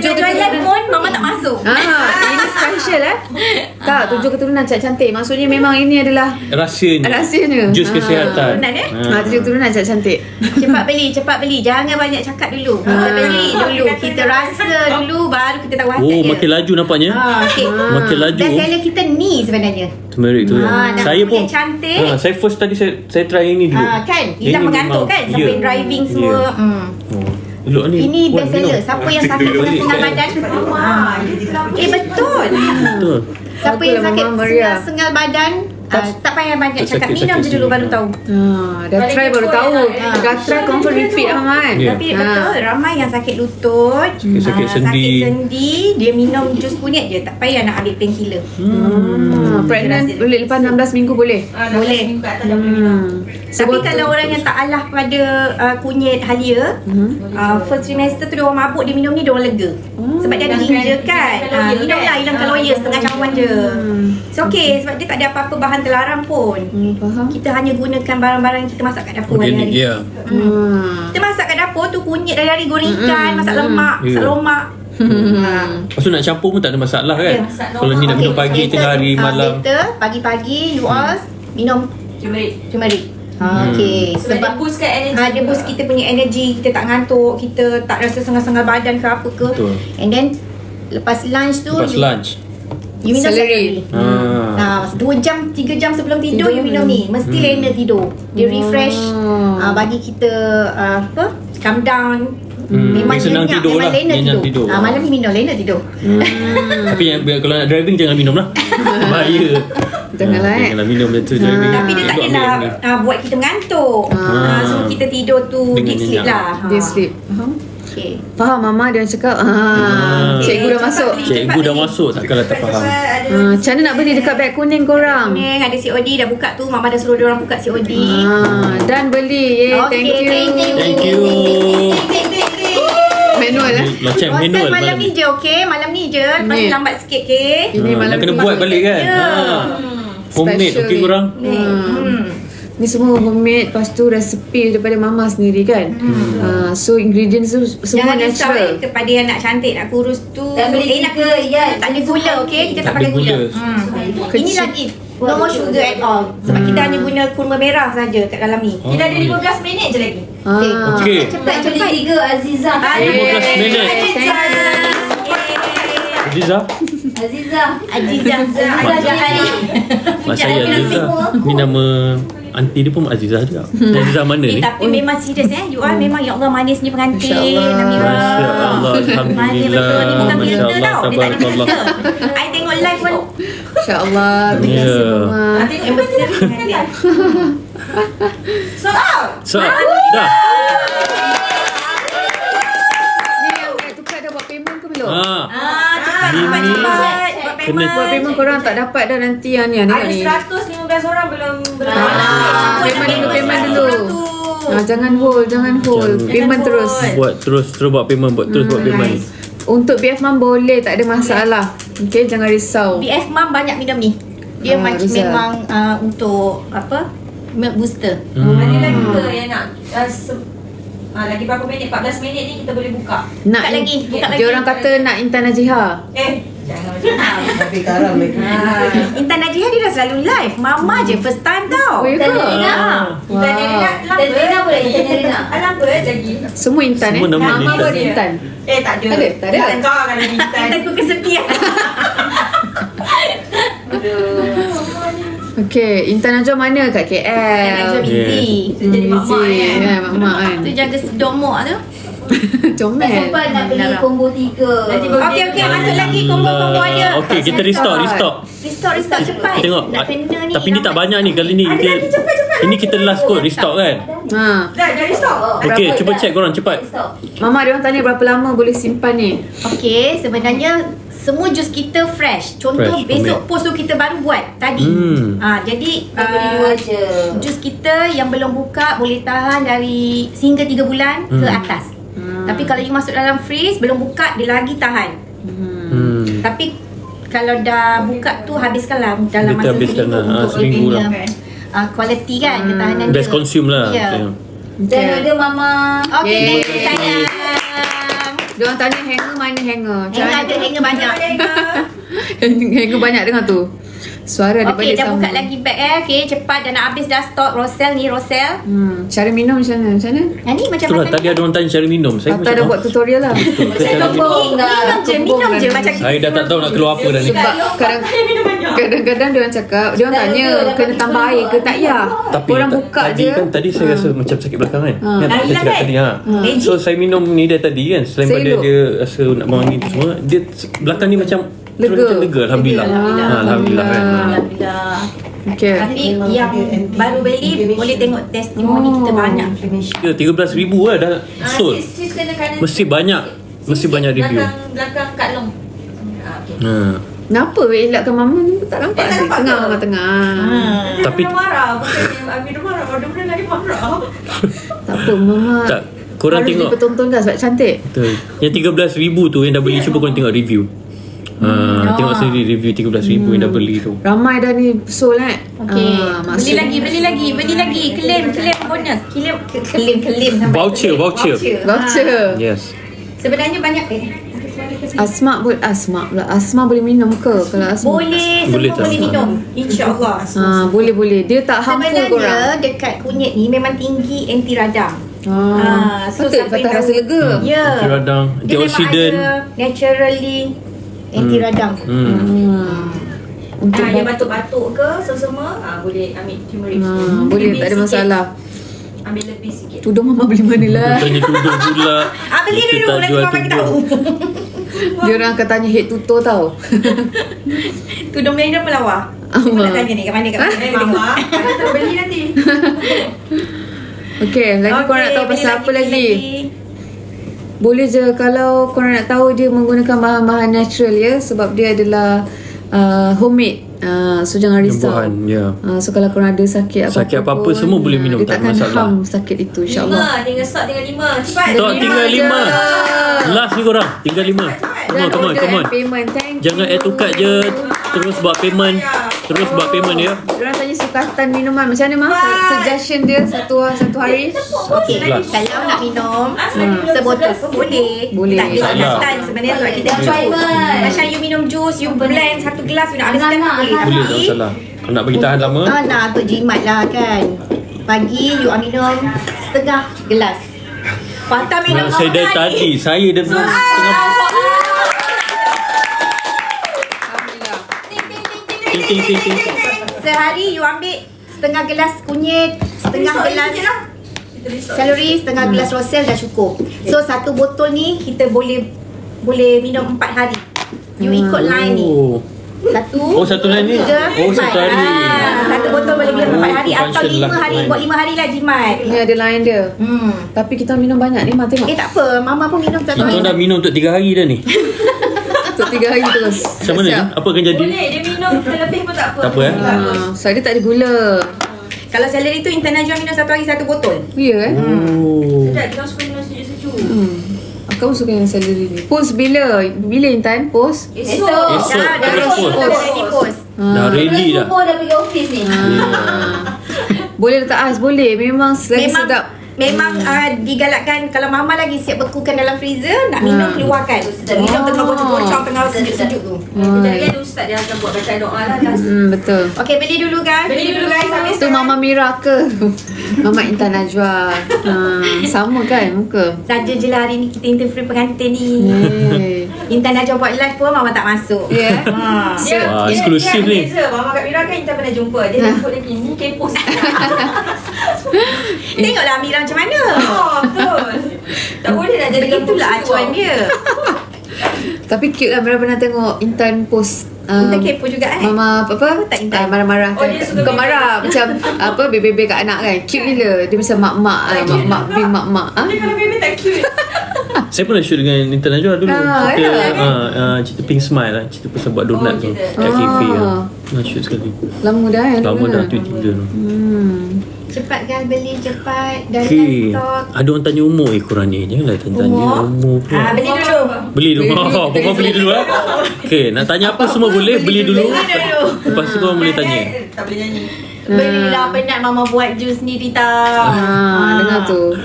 Najwa live pun Mama tak masuk. Ini special Tak, 7 keturunan cantik. Maksudnya memang ini adalah rahsianya. Jus kesihatan. Benar 7 keturunan cantik. Cepat beli. Jangan banyak cakap dulu. Kita beli dulu. Kita rasa dulu baru kita tahu hasil Oh, dia. makin laju nampaknya. Okay. Makin laju. Best seller kita ni sebenarnya. Turmeric tu. Dan Saya pun kulit cantik. saya first tadi saya try yang ni dulu. Kan? Hilang Ini mengantuk memang- kan? Sampai ya. driving semua. Ya. Elok ni. Ini Puan best seller. minum. Siapa yang sakit setengah badan? Betul. Betul. Siapa yang Baguslah, sakit Mama Maria. setengah badan Tak payah banyak cakap. sakit-sakit Minum je dulu sini. baru tahu. Dah try baru tahu. Dah try confirm repeat Ahmad. Ya. Tapi betul ramai yang sakit lutut, Sakit sendi. sakit sendi, dia minum jus kunyit je, tak payah nak ambil painkiller. Pregnant boleh lepas 16 minggu boleh. Boleh. Minggu kat atas dah boleh minum. Tapi kalau orang yang tak alah pada kunyit halia, first trimester tu dia orang mabuk, dia minum ni dia orang lega. Sebab dia ada ginger kan. Minumlah hilang kalori setengah cawan je. So okay, sebab dia tak ada apa-apa bahan terlarang pun. Faham. Kita hanya gunakan barang-barang yang kita masak kat dapur Organik, hari-hari. ya. Kita masak kat dapur tu kunyit dari goreng ikan, masak lemak, masak Ya. lomak. Lepas tu nak campur pun tak ada masalah kan. Ya, Kalau ni nak minum pagi, tengah hari, malam. Later, pagi-pagi you all minum turmeric. Okay, Sebab dia sebab boostkan energy. dia boost kita punya energy, kita tak ngantuk, kita tak rasa sengal-sengal badan ke apa ke. Betul. And then lepas lunch tu Lepas lunch. you minum Celery. celery. 2 jam, 3 jam sebelum tidur you minum ni. Mesti lena tidur. Dia refresh bagi kita calm down. Memang Dia senang nyenyak, tidur memang lah. lena Nyenyak tidur. malam ni minum lena tidur. Tapi kalau nak driving jangan minum lah. Bahaya. Janganlah, Janganlah minum macam tu driving. Tapi dia tak Duduk adalah ambil ni. buat kita mengantuk. So kita tidur tu Dengan deep sleep nyenyak. lah. Dia sleep. Faham? Okay. Faham mama dia cakap. Cikgu dah masuk. Cikgu dah masuk, takkanlah tak faham. Macam mana nak beli dekat beg kuning korang? Kuning ada COD dah buka tu. Mama dah suruh dia orang buka COD. Dan beli. Okay, Thank you. Manual lah. Macam manual malam ni je, okay? Malam ni je. Lepas ni Ni. lambat sikit, okay? Ini malam nak kena ni buat malam balik kan. Homemade, Special okey ni. korang? Ni semua homemade. Lepas tu resepi daripada mama sendiri kan. So ingredients tu semua Jangan risau natural. kepada yang nak cantik, nak kurus tu. Tak beli nak gula, ya. tak ada gula, okay? Kita tak Tak pakai ada gula. gula. Ini lagi no sugar at all. Sebab kita hanya guna kurma merah saja kat dalam ni. Kita ada 15 minit je lagi. Okey. Nak beli 3 Azizah. 15 minit. Aziza? Azizah Ali. Mak saya Aziza. Ni nama aunty dia pun Aziza juga. Aziza mana ni? Tapi memang serius you all memang ya Allah manisnya pengantin. Namira. Masya Allah, Alhamdulillah. Betul ni bukan Masya filter Allah, tau. Dia tak ada tabarakallah. filter. I tengok live pun InsyaAllah. Terima kasih Ya. mama. yang berseri dengan dia. So out. So, dah. Ni yang tukar dah buat payment ke belum? Cepat Ini cepat. Buat kena- payment. Buat payment korang tak dapat dah nanti yang ni. Tengok Ada ni. 115 orang belum Payment dulu. Jangan hold. Payment terus. Buat terus buat payment, buat payment. Untuk BF Mom boleh, tak ada masalah. Okay, jangan risau. BF Mom banyak minum ni. Dia Rizal. memang untuk apa? Milk booster. Ada lagi ke yang nak lagi berapa minit? 14 minit ni kita boleh buka. Nak Buka lagi, buka lagi. Dia orang kata nak Intan Najiha. Jangan macam tu. Tapi karam mereka. Intan Najiha dia dah selalu live. Mama je first time tau. Oh, ya ke? Kita ni nak boleh. Kita ni nak. Lampu lagi. Semua Intan Semua nama Mama Intan. pun Intan. Tak ada. Tak ada? Kau akan ada Intan. Intan ku kesepian. Okay, Intan Najwa mana kat KL? Intan Najwa busy. Jadi mak-mak ni kan. Ya, mak-mak kan. Tu jaga domok tu. Comel. nak beli combo 3. Okey, masuk lagi combo-combo ada. Okey, kita restock. Restock cepat. Kita tengok. Nak kena ni. Tapi ni tak banyak ni kali ni. Ini kita last kot restock kan. Dah restock. Okey, Berapa? cuba check korang cepat. Mama dia orang tanya berapa lama boleh simpan ni? Okey, sebenarnya semua jus kita fresh. Contoh Fresh, besok homemade. post tu kita baru buat tadi. Jadi beli 2 je. jus kita yang belum buka boleh tahan dari sehingga 3 bulan ke atas. Tapi kalau you masuk dalam freeze belum buka dia lagi tahan. Tapi kalau dah buka tu habiskanlah dalam Kita masa habiskan seminggu lah. untuk Seminggu dia lah. punya, quality kan ketahanan dia. Best consume lah. Ya. Dan ada mama. Okey, Yeay. thank you sayang. Dia orang tanya hanger mana hanger? Hanger banyak. Hanger banyak dengar tu. Suara dia Okey, balik dah sama. buka lagi bag Okey, cepat dah nak habis dah stok Rosel ni, Rosel. Cara minum macam mana? Yang ni macam Itulah mana? tadi ada orang tanya cara minum. Saya Atta dah buat tutorial lah. Minum je macam Saya dah tak tahu nak keluar apa dah ni. Sebab kadang-kadang dia orang cakap, dia orang tanya kena tambah air ke tak ya. Tapi Orang buka tadi je. kan tadi saya rasa macam sakit belakang kan. Kan saya hilang cakap kan? tadi So saya minum ni dari tadi kan. Selain pada Selok. dia rasa nak wangi tu semua, dia belakang ni macam terus macam lega. Alhamdulillah. Alhamdulillah kan. Alhamdulillah. Okay. Tapi yang baru beli boleh tengok testimoni kita banyak. Ya, 13,000 lah dah sold. Sis kena kanan. Mesti banyak. Mesti banyak review. Belakang Kak Long. Kenapa elakkan mama ni? Tak nampak tak nampak tengah ke? mama tengah. Tapi- Tapi marah. Bukannya Abi dah marah. Dia pun lagi marah. Tak apa mama. Tak, korang harus tengok. dipertontonkan sebab cantik. Betul. Yang 13,000 tu yang dah beli, cuba korang tengok review. Tengok sendiri review 13,000 yang dah beli tu. Ramai dah ni sold kan. Okey. Beli lagi. Claim bonus. Claim sampai. Voucher. Voucher. Yes. Sebenarnya banyak Asma boleh minum ke? Kalau Asma boleh, Boleh semua tak? boleh minum. InsyaAllah. boleh. Dia tak harmful korang. Sebenarnya dekat kunyit ni memang tinggi anti radang. So Betul, siapa kata yang rasa tahu- lega. Ya. Anti radang, Dia memang antioksidan. ada naturally anti radang. Untuk Yang batuk-batuk ke semua boleh ambil turmeric. boleh, Lebih tak ada sikit. masalah. Ambil lebih sikit. Tudung mama beli mana lah? Tanya tudung pula. Beli Kita dulu tak nanti jual mama bagi tudung. tahu. Dia orang akan tanya head to toe tau. Tudung Melina pelawak. Cuba nak tanya ni kat mana Mama, ada terbeli nanti. Okay, lagi korang nak tahu pasal apa lagi? Boleh je kalau korang nak tahu dia menggunakan bahan-bahan natural ya, sebab dia adalah homemade. So jangan risau. Buah-buahan, ya. So kalau korang ada sakit apa-apa apa-apa, semua boleh minum, dia tak takkan masalah. harm sakit itu insyaAllah. 5, tinggal stok tinggal 5. Cepat. Stok tinggal 5. Last ni korang, tinggal 5. Dan Come on. order and payment. Thank Jangan you. add to cart je. Terus buat payment ya. Diorang tanya sukatan minuman macam mana mah? Suggestion dia satu hari. Okey, kalau nak minum sebotol pun boleh. Boleh. Tak ada Salah. sukatan sebenarnya sebab kita Enjoyment. macam you minum jus, you blend satu gelas, you nak habiskan boleh. Boleh, tak Tapi masalah. Kalau nak bagi tahan lama, nak untuk jimat lah kan. Pagi you minum setengah gelas. Patah minum saya dari tadi, saya dah minum setengah. Ting. Sehari you ambil setengah gelas kunyit, setengah gelas celery, setengah gelas rosel dah cukup. So satu botol ni kita boleh minum 4 hari. You ikut line ni. Satu line ni? tiga, Satu empat. hari. Satu botol boleh minum 4 hari atau function 5 lah, hari. line. Buat 5 hari lah jimat. Ni ada line dia. Tapi kita minum banyak ni mah tengok. Tak apa, mama pun minum satu Kita hari. dah minum untuk 3 hari dah ni. Untuk 3 hari terus. Macam mana ni? Apa akan jadi? Boleh dia minum terlebih pun tak apa. Tak apa, Sebab dia tak ada gula. Kalau celery tu Intan Najwa minum satu hari satu botol. Ya Sekejap, kita suka minum sejuk-sejuk. Kamu suka yang celery ni. Post bila? Bila Intan post? Esok. Dah terus post. ready post. Dah ready dah. Semua dah pergi office ni. Boleh letak ais? Boleh. Memang lagi sedap. Memang digalakkan kalau mama lagi siap bekukan dalam freezer, nak minum keluarkan. Minum tengah bocor-bocor tengah sejuk-sejuk tu. Kejap lagi ada ustaz dia akan buat baca doa lah. Betul. Okey, beli dulu guys. Habis Itu Mama Mira ke? Mama Intan Najwa. Sama kan muka? saja je lah hari ni kita interview pengantin ni. Hey. Intan Najwa buat live pun mama tak masuk. Ya. Dia, Wah, dia eksklusif ni. beza. Mama Kak Mira kan kita pernah jumpa. Dia jemput lagi. Ni kepo sikit. Tengoklah Amira macam mana. Betul. Tak boleh nak jadi Begitulah acuan dia. Tapi cute lah. Mira pernah tengok Intan post. Intan kepo juga Mama apa? Tak Intan. Marah-marah. Oh, dia suka Bukan marah. Macam apa? Bebe-bebe kat anak kan. Cute gila. Dia macam mak-mak. Mak-mak. Bing mak-mak. Dia kalau baby tak cute. Saya pernah shoot dengan Intan Najwa dulu. Cerita Pink Smile lah. Cerita pasal buat donat tu kat kafe lah. Pernah shoot sekali. Lama dah kan? Lama dah, tu 3 tu. Cepat guys beli cepat dan Okay. stok. Ada orang tanya umur korang ni. Janganlah tanya umur pula. Beli dulu. Beli dulu. Pokok beli dulu lah. Okay, nak tanya apa semua boleh. Beli dulu. Lepas tu korang boleh tanya. Tak boleh nyanyi. Belilah penat mama buat jus sendiri tau. Dengar tu.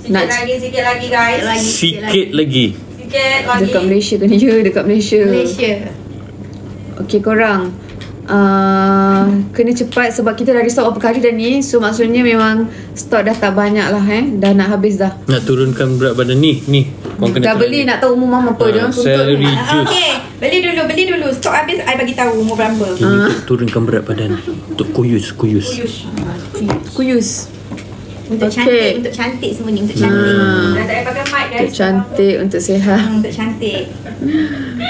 Sikit lagi guys. Sikit lagi. Sikit lagi. Dekat Malaysia kan? Ya, dekat Malaysia. Okay korang, kena cepat sebab kita dah restock berapa kali dah ni. So maksudnya memang stok dah tak banyak lah Dah nak habis dah. Nak turunkan berat badan ni. Korang kena Dah beli nak tahu umur mama apa dia tuntut. celery juice. Okey, beli dulu. Stok habis I bagi tahu umur berapa. Ini untuk turunkan berat badan. Untuk kuyus. Kuyus. Untuk cantik semua ni. Untuk cantik. Dah tak payah pakai mic guys. Untuk cantik, untuk sihat. Untuk cantik.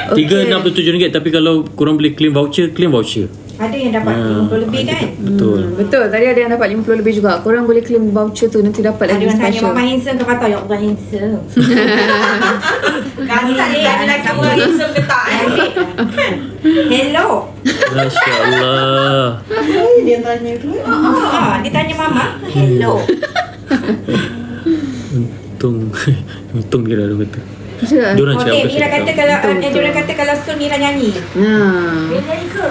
RM367 tapi kalau korang boleh claim voucher. Ada yang dapat 50 lebih kan? Betul. Betul, tadi ada yang dapat 50 lebih juga. Korang boleh claim voucher tu, nanti dapat Ada lagi orang tanya special. Mama handsome ke Fatah? Ya Allah handsome. Kata dia ada lagi kamu handsome ke tak? Hello. Masya Allah. Dia tanya tu. Dia tanya Mama. Hello. Untung dia dah kata. Betul. Diorang cakap Okay, apa Mira kata kalau Betul. kalau Sun Mira nyanyi. Dia nyanyi ke?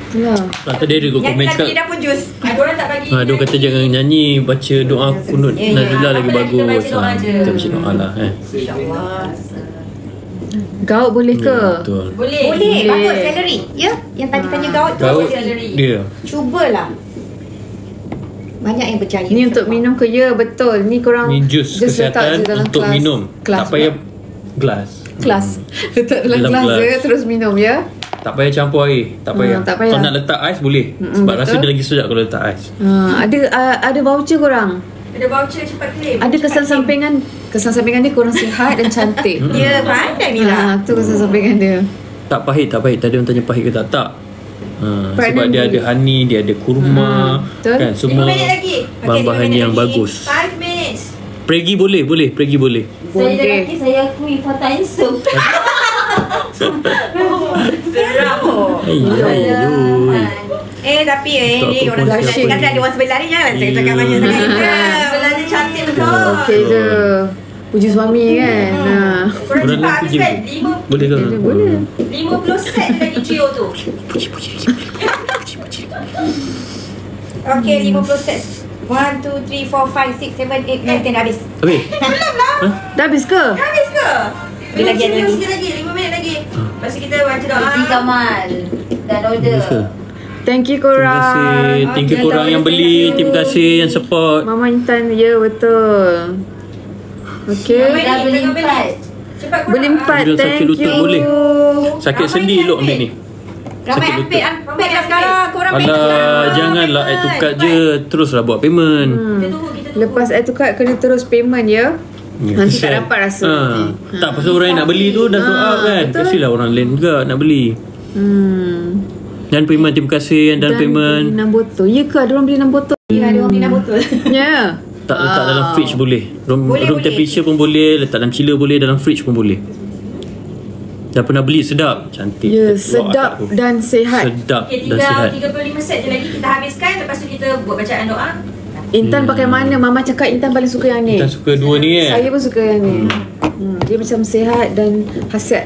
Itulah. Tadi ada kot komen Nyanyi cakap lagu dia pun jus. Diorang tak bagi. dia kata jangan nyanyi, baca doa kunut Nazilah lagi Apa bagus. kita baca doa je. Kita baca doa lah InsyaAllah. Gaut boleh ke? Betul. Boleh. Boleh, Boleh. bagus salary. Ya, yang tadi tanya gaut tu. Gaut salary. dia. Cubalah. Banyak yang berjaya. Ni untuk minum ke? Ya, betul. Ni korang Ni jus just letak je kesihatan dalam untuk kelas. minum. Kelas Tak payah gelas. kelas. Letak dalam Dalam kelas kelas. je, terus minum ya. Tak payah campur air. Tak payah. tak payah. Kalau nak letak ais boleh. Sebab rasa betul. dia lagi sedap kalau letak ais. Ada voucher korang. Ada voucher cepat claim. Ada kesan sampingan. Kesan sampingan dia korang sihat dan cantik. Ya, pandai Mira. Tu kesan sampingan dia. Tak pahit. Tadi orang tanya pahit ke tak? Tak. Sebab dia ada honey, dia ada kurma, betul. kan 5 semua minit lagi. bahan-bahan 5 minit yang lagi. bagus. 5 minutes. Pregi boleh. Pregi boleh. Saya Boleh. lelaki, saya akui Fatah handsome. Seram. Tapi Tak ni apa orang pun sebelah siapa kan ni. ada orang sebelah ni jangan cakap banyak sangat. Sebelah dia cantik betul. Okey je. Puji suami kan. Korang Orang cepat lain puji. habiskan Boleh ke? Boleh. 50 set je lagi trio tu. Okay, 50 sets. 1, 2, 3, 4, 5, 6, 7, 8, 9, 10 dah habis. Habis? Dah habis ke? Habis ke? Dia lagi ada lagi. Sikit lagi, 5 minit lagi. Lepas tu kita baca doa. Si Kamal dan order. Habis ke? Thank you Terima korang. kasih. Thank you Okay, korang yang beli. Terima kasih yang support. Mama Intan, ya betul. Okay. Dah beli 4. Cepat korang. Beli 4, Ambil sakit thank lutut you. boleh. Sakit Ramai sendi yang elok ambil ambil. ni. Ramai Sakit ambil lah sekarang. Korang ambil Alah, sekarang. janganlah add to cart je. Teruslah buat payment. Kita tunggu. Lepas add to cart kena terus payment ya. Nanti tak kesian. dapat rasa. Tak, pasal orang yang nak beli tu dah sold out kan. betul. Kasihlah orang lain juga nak beli. Dan payment, terima kasih dan payment. beli 6 botol. Ya ke ada orang beli 6 botol? Ya, ada orang beli 6 botol. Ya. Tak letak dalam fridge boleh. Room Boleh. temperature pun boleh. Letak dalam chiller boleh. Dalam fridge pun boleh. Dah pernah beli, sedap. Cantik. Ya, Keluar sedap akak tu. dan sihat. Sedap Okay, dan sihat. 35 set je lagi kita habiskan. Lepas tu kita buat bacaan doa. Intan pakai mana? Mama cakap Intan paling suka yang ni. Kita suka dua ni Saya pun suka yang ni. Dia macam sihat dan khasiat.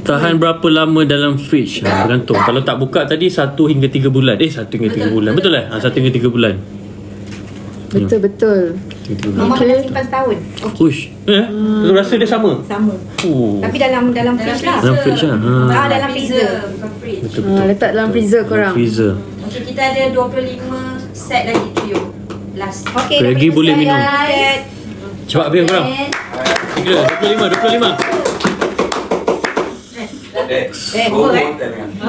Tahan berapa lama dalam fridge? Bergantung. Kalau tak buka tadi 1 hingga 3 bulan. 1 hingga 3 bulan. Betul lah? 1 hingga 3 bulan. Betul. Mama Okay. pernah simpan setahun. Uish. Lu rasa dia sama? Sama. Tapi dalam fridge lah. Dalam fridge lah. Dalam freezer. Bukan fridge. Betul, Letak dalam freezer korang. Freezer. Okay, kita ada 25 set lagi trio. Last. Okay, Lagi boleh minum. Set. Cepat habis korang. 25. Apa kan?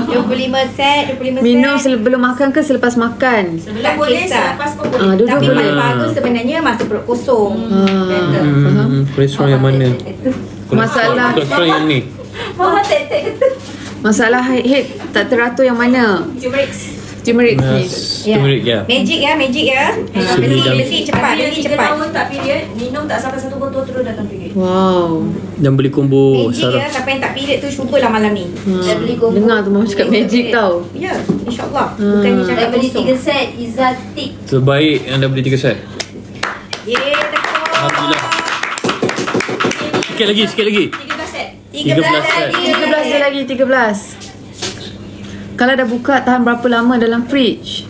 25 set, 25 Minum set. sebelum makan ke selepas makan? Sebelum Tak boleh, kisah. selepas pun boleh. Dua-dua Tapi boleh. paling bagus sebenarnya masa perut kosong. Faham? Kolesterol yang mana? Masalah- Kolesterol yang ni. Mama tek-tek kata. Masalah head tak teratur yang mana? Turmeric. Turmeric ni. Turmeric ya. Magic ya. Seni dan- Beli cepat, Bila beli 3 cepat. tahun tak period, minum tak sampai 1 botol terus datang period. Wow. Dan beli combo Magic saraf. ya, siapa yang tak period tu cubalah malam ni. Dah beli combo. Dengar tu Mama cakap magic tau. Ya, insyaAllah. Bukannya Dah cakap beli kosong. 3 set Izatik. Terbaik yang dah beli 3 set. Yeay, tekuk. Alhamdulillah. Sikit lagi. 13 set. 13 set. 13 je lagi, 13. Kalau dah buka, tahan berapa lama dalam fridge?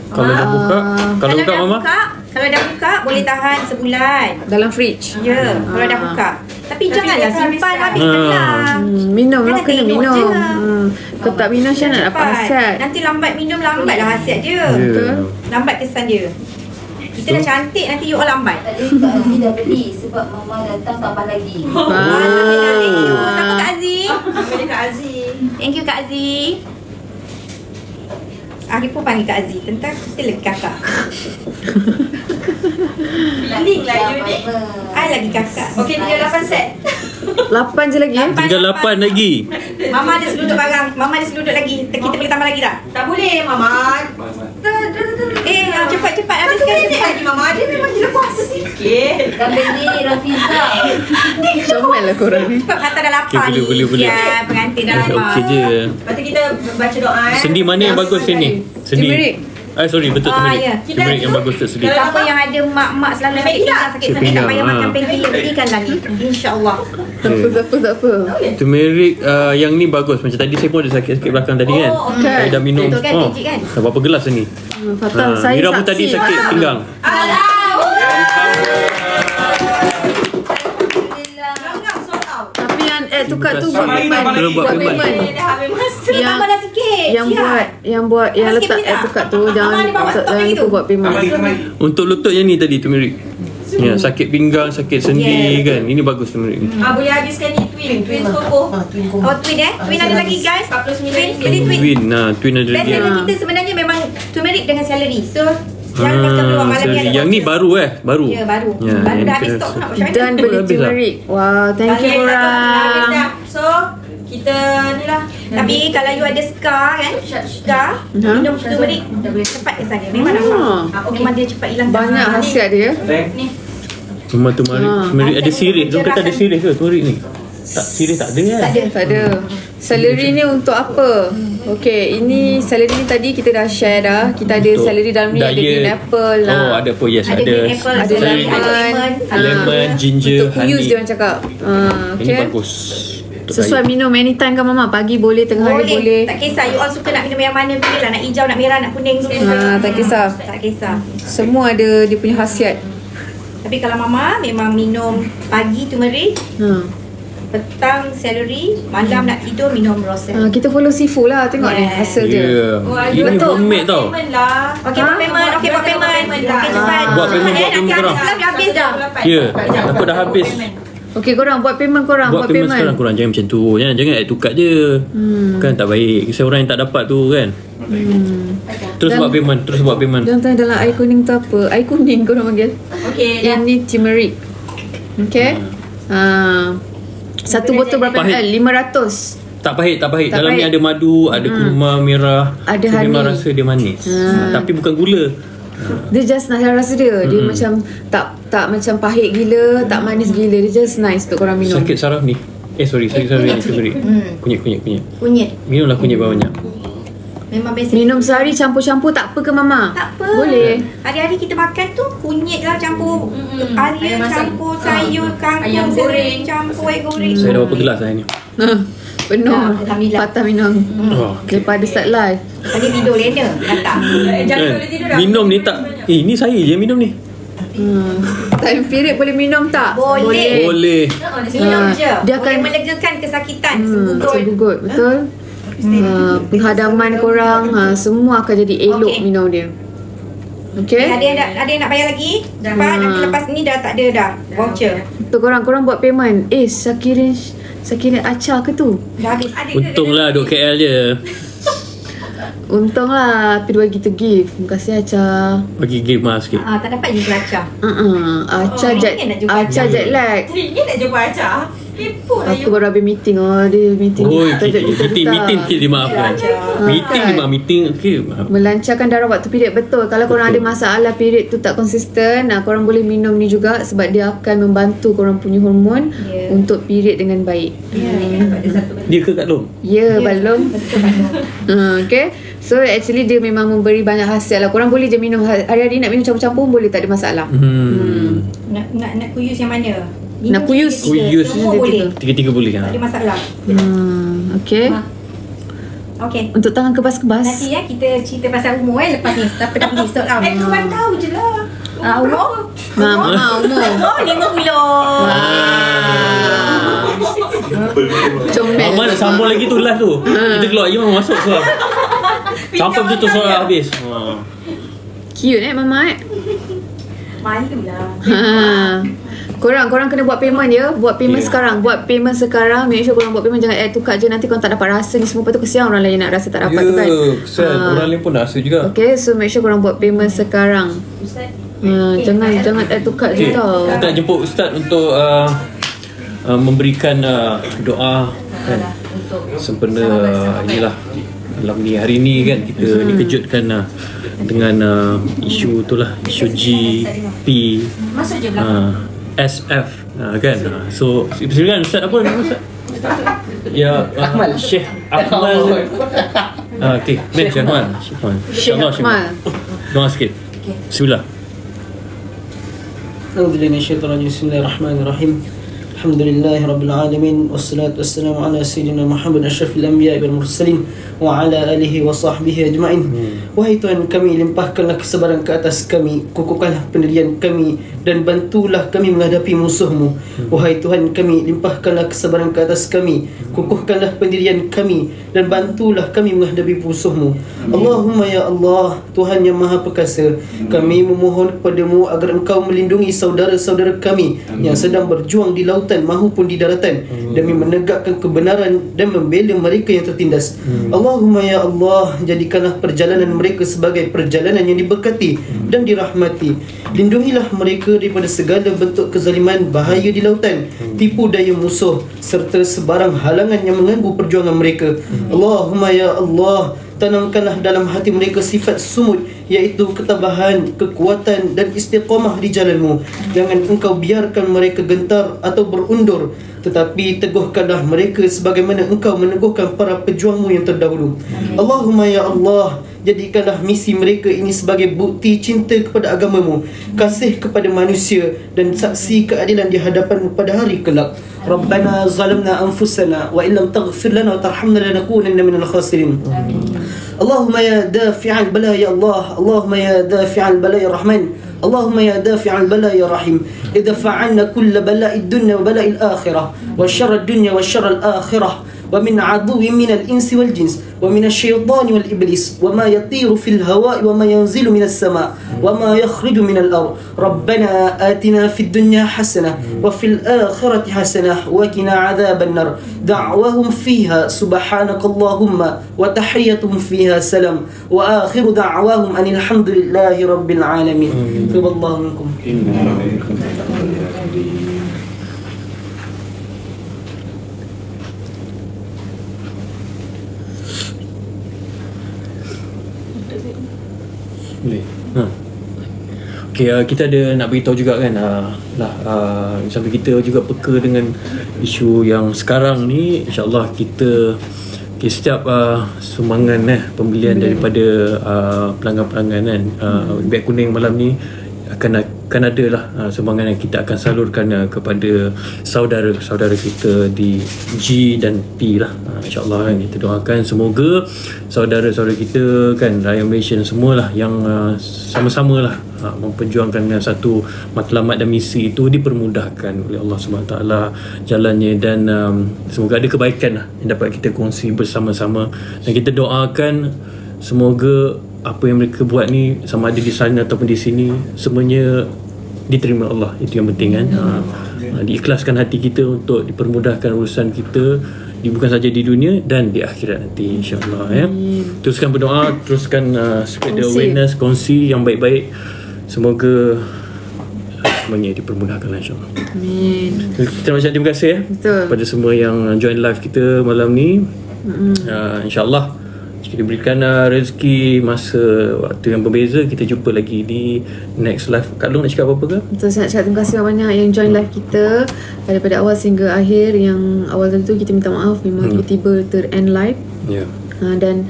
Kalau dah buka, kalau buka dah mama. Kalau dah buka boleh tahan sebulan. Dalam fridge? Ya, kalau dah buka. Tapi janganlah kita simpan habiskan. habiskanlah. Minum Kan lah, nak kena tengok minum. je. Kalau tak minum macam mana nak dapat Cepat. khasiat? Nanti lambat minum lambatlah khasiat dia. Ya. Lambat kesan dia. Kita dah cantik nanti you all lambat. Tak ada Kak Aziz dah beli sebab mama datang tambah lagi. Alhamdulillah. Thank you. Siapa Kak Aziz? Nama dia Kak Aziz. Thank you Kak Aziz. Hari pun panggil Kak Aziz. Tentang kita lagi kakak. Feeling lah you ni. I lagi kakak. Okey, tinggal 8 set. 8 je lagi. Tinggal 8 lagi. Mama ada seluduk barang. Mama ada seluduk lagi. Kita boleh tambah lagi tak? Tak boleh, Mama. Cepat-cepat habiskan. Cepat lagi, Mama. Dia memang gila puasa sikit. Kami ni Rafiza. Comel lah korang ni. Cepat kata dah lapar Okey, boleh. Ya, pengantin dah lapar. Okey je. Lepas tu kita baca doa Sendi mana yang bagus sini? Sendi. Turmeric. Sorry, betul turmeric. ya. Turmeric yang bagus tu sendi. Siapa yang ada mak-mak selalu sakit pinggang, sakit Sakit sangat tak payah pinggang, makan ha. painkiller, berikanlah ni. InsyaAllah. Tak apa. Turmeric yang ni bagus. Macam tadi saya pun ada sakit-sakit belakang tadi kan. okey. Saya dah minum. Betul kan, Encik kan? Dah berapa gelas ni? Fatah, saya Mira pun saksi. tadi sakit pinggang. Tapi yang tukar tu Terima buat kasih. payment. Terus buat Buat payment. payment. Dah habis masa. Yang tambah dah sikit. Yang buat yang Sikit letak boleh tak? tukar tu jangan Abang ada bawa stok lagi lupa tu. buat payment. Untuk lutut yang ni tadi turmeric. Ya, sakit pinggang, sakit sendi kan. Ini bagus turmeric ni. Boleh habiskan ni twin Coco. Oh, twin Twin ada lagi guys. 49 Twin, pilih twin. Twin ada lagi. Biasanya kita sebenarnya memang turmeric dengan celery. So, jangan lepaskan peluang malam ni ada Yang ni voucher. baru baru. Ya, baru. Ya, Baru yang dah habis kita stok rasa. nak macam mana? Dan beli Habis dah. turmeric. Wow, thank you Balik dah, dah habis korang. dah. So, kita ni lah. Tapi kalau you ada scar kan, scar, minum turmeric cepat ke sana. Memang nampak. Memang dia cepat hilang. Banyak khasiat dia. Ni. Cuma turmeric ada sirih. Dia kata ada sirih ke turmeric ni? Tak, sirih tak ada kan? Tak ada. Celery ni untuk apa? Okey, ini celery ni tadi kita dah share dah. Kita ada Untuk celery dalam ni, ada diet. green apple lah. Oh, ada apa? Yes, Ada ada. green apple, Ada celery. lemon, Lemon, ginger, untuk kuyus honey. dia orang cakap. Ini Okey. bagus. Untuk Sesuai diet. minum anytime kan mama? Pagi boleh, tengah hari boleh. Tak kisah you all suka nak minum yang mana, pilih lah. Nak hijau, nak merah, nak kuning semua. Tak kisah. Tak kisah. Semua ada dia punya khasiat. Tapi kalau mama memang minum pagi turmeric, petang celery, malam nak tidur minum roselle. Kita follow Sifu lah. Tengok ni hasil dia. Ini Betul. homemade tau. Payment lah. Okey, buat payment. Okey, buat payment. Okey, cepat. Buat payment, buat Nanti payment habis korang. selam dah habis dah. Ya, takut dah habis. Okey korang buat payment korang. Buat payment sekarang korang. Jangan macam tu. Jangan add tukar je. Kan tak baik. Kisah orang yang tak dapat tu kan. Terus Dan- buat payment. Terus buat payment. Jangan tanya dalam air kuning tu apa. Air kuning korang panggil. Okey, dah. Ini turmeric. Okey. Satu botol berapa Pahit. ml? 500. Tak pahit, tak pahit. Tak Dalam ni pahit. ada madu, ada kurma merah. Ada So, memang honey. rasa dia manis. Tapi bukan gula. Dia just nice rasa dia. Dia macam tak macam pahit gila, tak manis gila. Dia just nice untuk korang minum. Sakit saraf ni. Sakit saraf ni turmeric. Kunyit. Kunyit. Minumlah kunyit banyak. Memang best. Minum sehari campur-campur tak apa ke mama? Tak apa. Boleh. Hari-hari kita makan tu kunyit lah campur Ayam air masak. campur sayur, kangkung, Ayam celery goreng. campur air goreng. Saya dah berapa gelas hari ni? Penuh. Alhamdulillah. Patah minum. Oh, Daripada start live. Tadi tidur lena. Datang. Jangan boleh tidur dah. minum ni tak. Ni saya je minum ni. Time period boleh minum tak? Boleh. Boleh. Minum je. Dia Boleh akan- melegakan kesakitan. Sebugut. Betul. Penghadaman korang semua akan jadi elok Okey. minum dia. Okey. Ada yang nak bayar lagi? Cepat. Nanti lepas ni dah tak ada dah. Voucher. Untuk korang buat payment. Sakirin acar ke tu? Dah habis. Untunglah duk KL je. Untunglah Tapi dia bagi kita gift. Terima kasih acar. Bagi game lah sikit. Tak dapat juga acah. Acar Oh, jet ini nak jumpa acar acar. jet lag. Teringin nak jumpa Acah. Kepo lah Aku you. baru habis meeting. Dia meeting. Oh, Tajuk kita meeting kita dimaafkan. Meeting kan? meeting okey. Melancarkan darah waktu period. Betul. Kalau korang ada masalah period tu tak konsisten, korang boleh minum ni juga sebab dia akan membantu korang punya hormon untuk period dengan baik. Dia ke Kak Long? Ya, balum. Okay. So actually dia memang memberi banyak hasil lah. Korang boleh je minum hari-hari, nak minum campur-campur boleh, tak ada masalah. Nak kuyus yang mana? Nak kuyus? Kuyus. Semua boleh. Tiga-tiga boleh Tak kan? ada masalah. Okay. Okey. Untuk tangan kebas-kebas. Nanti kita cerita pasal umur lepas ni. Tak apa dah pergi sort out. Kau tahu je lah. Umur? Mama umur. Oh, 50. Comel. Mama nak sambung lagi tu live tu. Kita keluar je Mama masuk suara. Sampai betul tu suara habis. Cute mama Malulah. Korang kena buat payment ya. Buat payment sekarang. Buat payment sekarang. Make sure korang buat payment. Jangan tukar je. Nanti korang tak dapat rasa ni semua. Lepas tu kesian orang lain nak rasa tak dapat tu kan. Orang lain pun rasa juga. Okay, so make sure korang buat payment sekarang. Jangan tukar je tau. Kita nak jemput Ustaz untuk memberikan doa kan, sempena inilah malam ni, hari ni kan kita dikejutkan dengan isu itulah, isu GP SF kan. So silakan Ustaz, apa nama Ustaz? Ya, Syekh Akmal. Okey, Syekh Akmal. Syekh Akmal. Doa sikit. Bismillah. Bismillahirrahmanirrahim. Alhamdulillahi Rabbil Alamin. Wassalatu wassalamu ala Sayyidina Muhammad Ashrafil Anbiya wal Mursalin wa ala alihi wa sahbihi ajma'in. Wahai Tuhan kami, limpahkanlah kesabaran ke atas kami, kukuhkanlah pendirian kami, dan bantulah kami menghadapi musuh-Mu. Wahai Tuhan kami, limpahkanlah kesabaran ke atas kami, kukuhkanlah pendirian kami, dan bantulah kami menghadapi musuh-Mu. Allahumma ya Allah, Tuhan yang Maha Perkasa, kami memohon kepada-Mu agar Engkau melindungi saudara-saudara kami yang sedang berjuang di lautan maupun di daratan demi menegakkan kebenaran dan membela mereka yang tertindas. Allahumma ya Allah, jadikanlah perjalanan mereka sebagai perjalanan yang diberkati dan dirahmati. Lindungilah mereka daripada segala bentuk kezaliman, bahaya di lautan, tipu daya musuh, serta sebarang halangan yang mengganggu perjuangan mereka. Allahumma ya Allah, tanamkanlah dalam hati mereka sifat sumud, iaitu ketabahan, kekuatan dan istiqamah di jalan-Mu. Jangan Engkau biarkan mereka gentar atau berundur, tetapi teguhkanlah mereka sebagaimana Engkau meneguhkan para pejuang-Mu yang terdahulu. Allahumma ya Allah, jadikanlah misi mereka ini sebagai bukti cinta kepada agama-Mu, kasih kepada manusia, dan saksi keadilan di hadapan-Mu pada hari kelak. Rabbana zalamna anfusana wa illam taghfir lana wa tarhamna lanakunanna minal khasirin. Allahumma ya dafi'al bala ya Allah, Allahumma ya dafi'al bala ya Rahman, Allahumma ya dafi'al bala ya Rahim, idfa' 'anna kulla bala'id dunya wa bala'il akhirah wa syarrad dunya wa syarral akhirah wa min 'aduwwin minal insi wal jins wa minasy syaitani wal iblis wa ma yatiru fil hawa'i wa ma yanzilu minas sama' wa ma yakhruju minal ard. Rabbana atina fid dunya hasanah wa fil akhirati hasanah wa qina 'adzaban nar. Da'wahum fiha subhanakallahumma wa tahiyyatuhum fiha salam wa akhiru da'wahum anil hamdulillahi rabbil alamin. Taballahu minkum. Okay, kita ada nak beritahu juga kan sampai kita juga peka dengan isu yang sekarang ni. InsyaAllah kita setiap sumbangan pembelian daripada pelanggan-pelanggan kan, beg kuning malam ni akan ada lah sumbangan yang kita akan salurkan kepada saudara-saudara kita di G dan P lah. InsyaAllah kan, kita doakan semoga saudara-saudara kita kan, rakyat Malaysia semualah yang sama-sama lah memperjuangkan satu matlamat dan misi itu dipermudahkan oleh Allah SWT jalannya, dan semoga ada kebaikan lah yang dapat kita kongsi bersama-sama, dan kita doakan semoga apa yang mereka buat ni, sama ada di sana ataupun di sini, semuanya diterima Allah. Itu yang penting kan. Diikhlaskan hati kita untuk dipermudahkan urusan kita, bukan saja di dunia dan di akhirat nanti, insyaAllah ya. Teruskan berdoa, teruskan spread the awareness, kongsi yang baik-baik. Semoga semuanya dipermudahkan insyaAllah. Amin. Kita nak ucap terima kasih kepada semua yang join live kita malam ni. InsyaAllah jika diberikan rezeki masa waktu yang berbeza, kita jumpa lagi di next live. Kak Long nak cakap apa-apa ke? Betul, saya nak cakap terima kasih banyak yang join live kita daripada awal sehingga akhir. Yang awal tu kita minta maaf, memang tiba-tiba ter-end live. Dan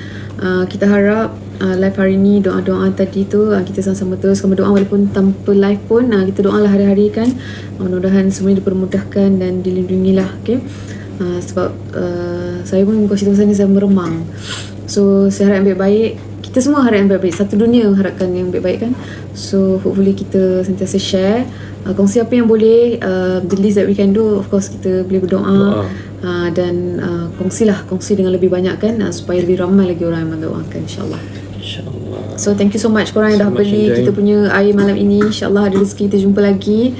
kita harap live hari ni, doa-doa tadi tu kita sama-sama teruskan berdoa walaupun tanpa live pun. Kita doalah hari-hari kan, mudah-mudahan semuanya dipermudahkan dan dilindungilah. Okay? Sebab saya pun muka cerita pasal ni, saya meremang. So saya harap yang baik-baik, kita semua harap yang baik-baik, satu dunia harapkan yang baik-baik kan. So hopefully kita sentiasa share, kongsi apa yang boleh, the least that we can do, of course kita boleh berdoa, dan kongsi dengan lebih banyak kan, supaya lebih ramai lagi orang yang mendoakan, insyaAllah. InsyaAllah. So thank you so much korang yang dah So much, beli Jai. kita punya air malam ini. InsyaAllah ada rezeki kita jumpa lagi.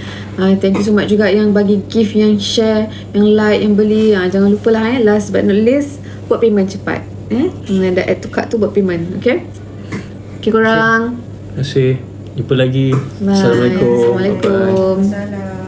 Thank you so much juga yang bagi gift, yang share, yang like, yang beli. Jangan lupalah last but not least, buat payment cepat. Ada add to cart tu buat payment. Okay korang. Terima kasih. Jumpa lagi. Bye. Assalamualaikum. Assalamualaikum. Salam.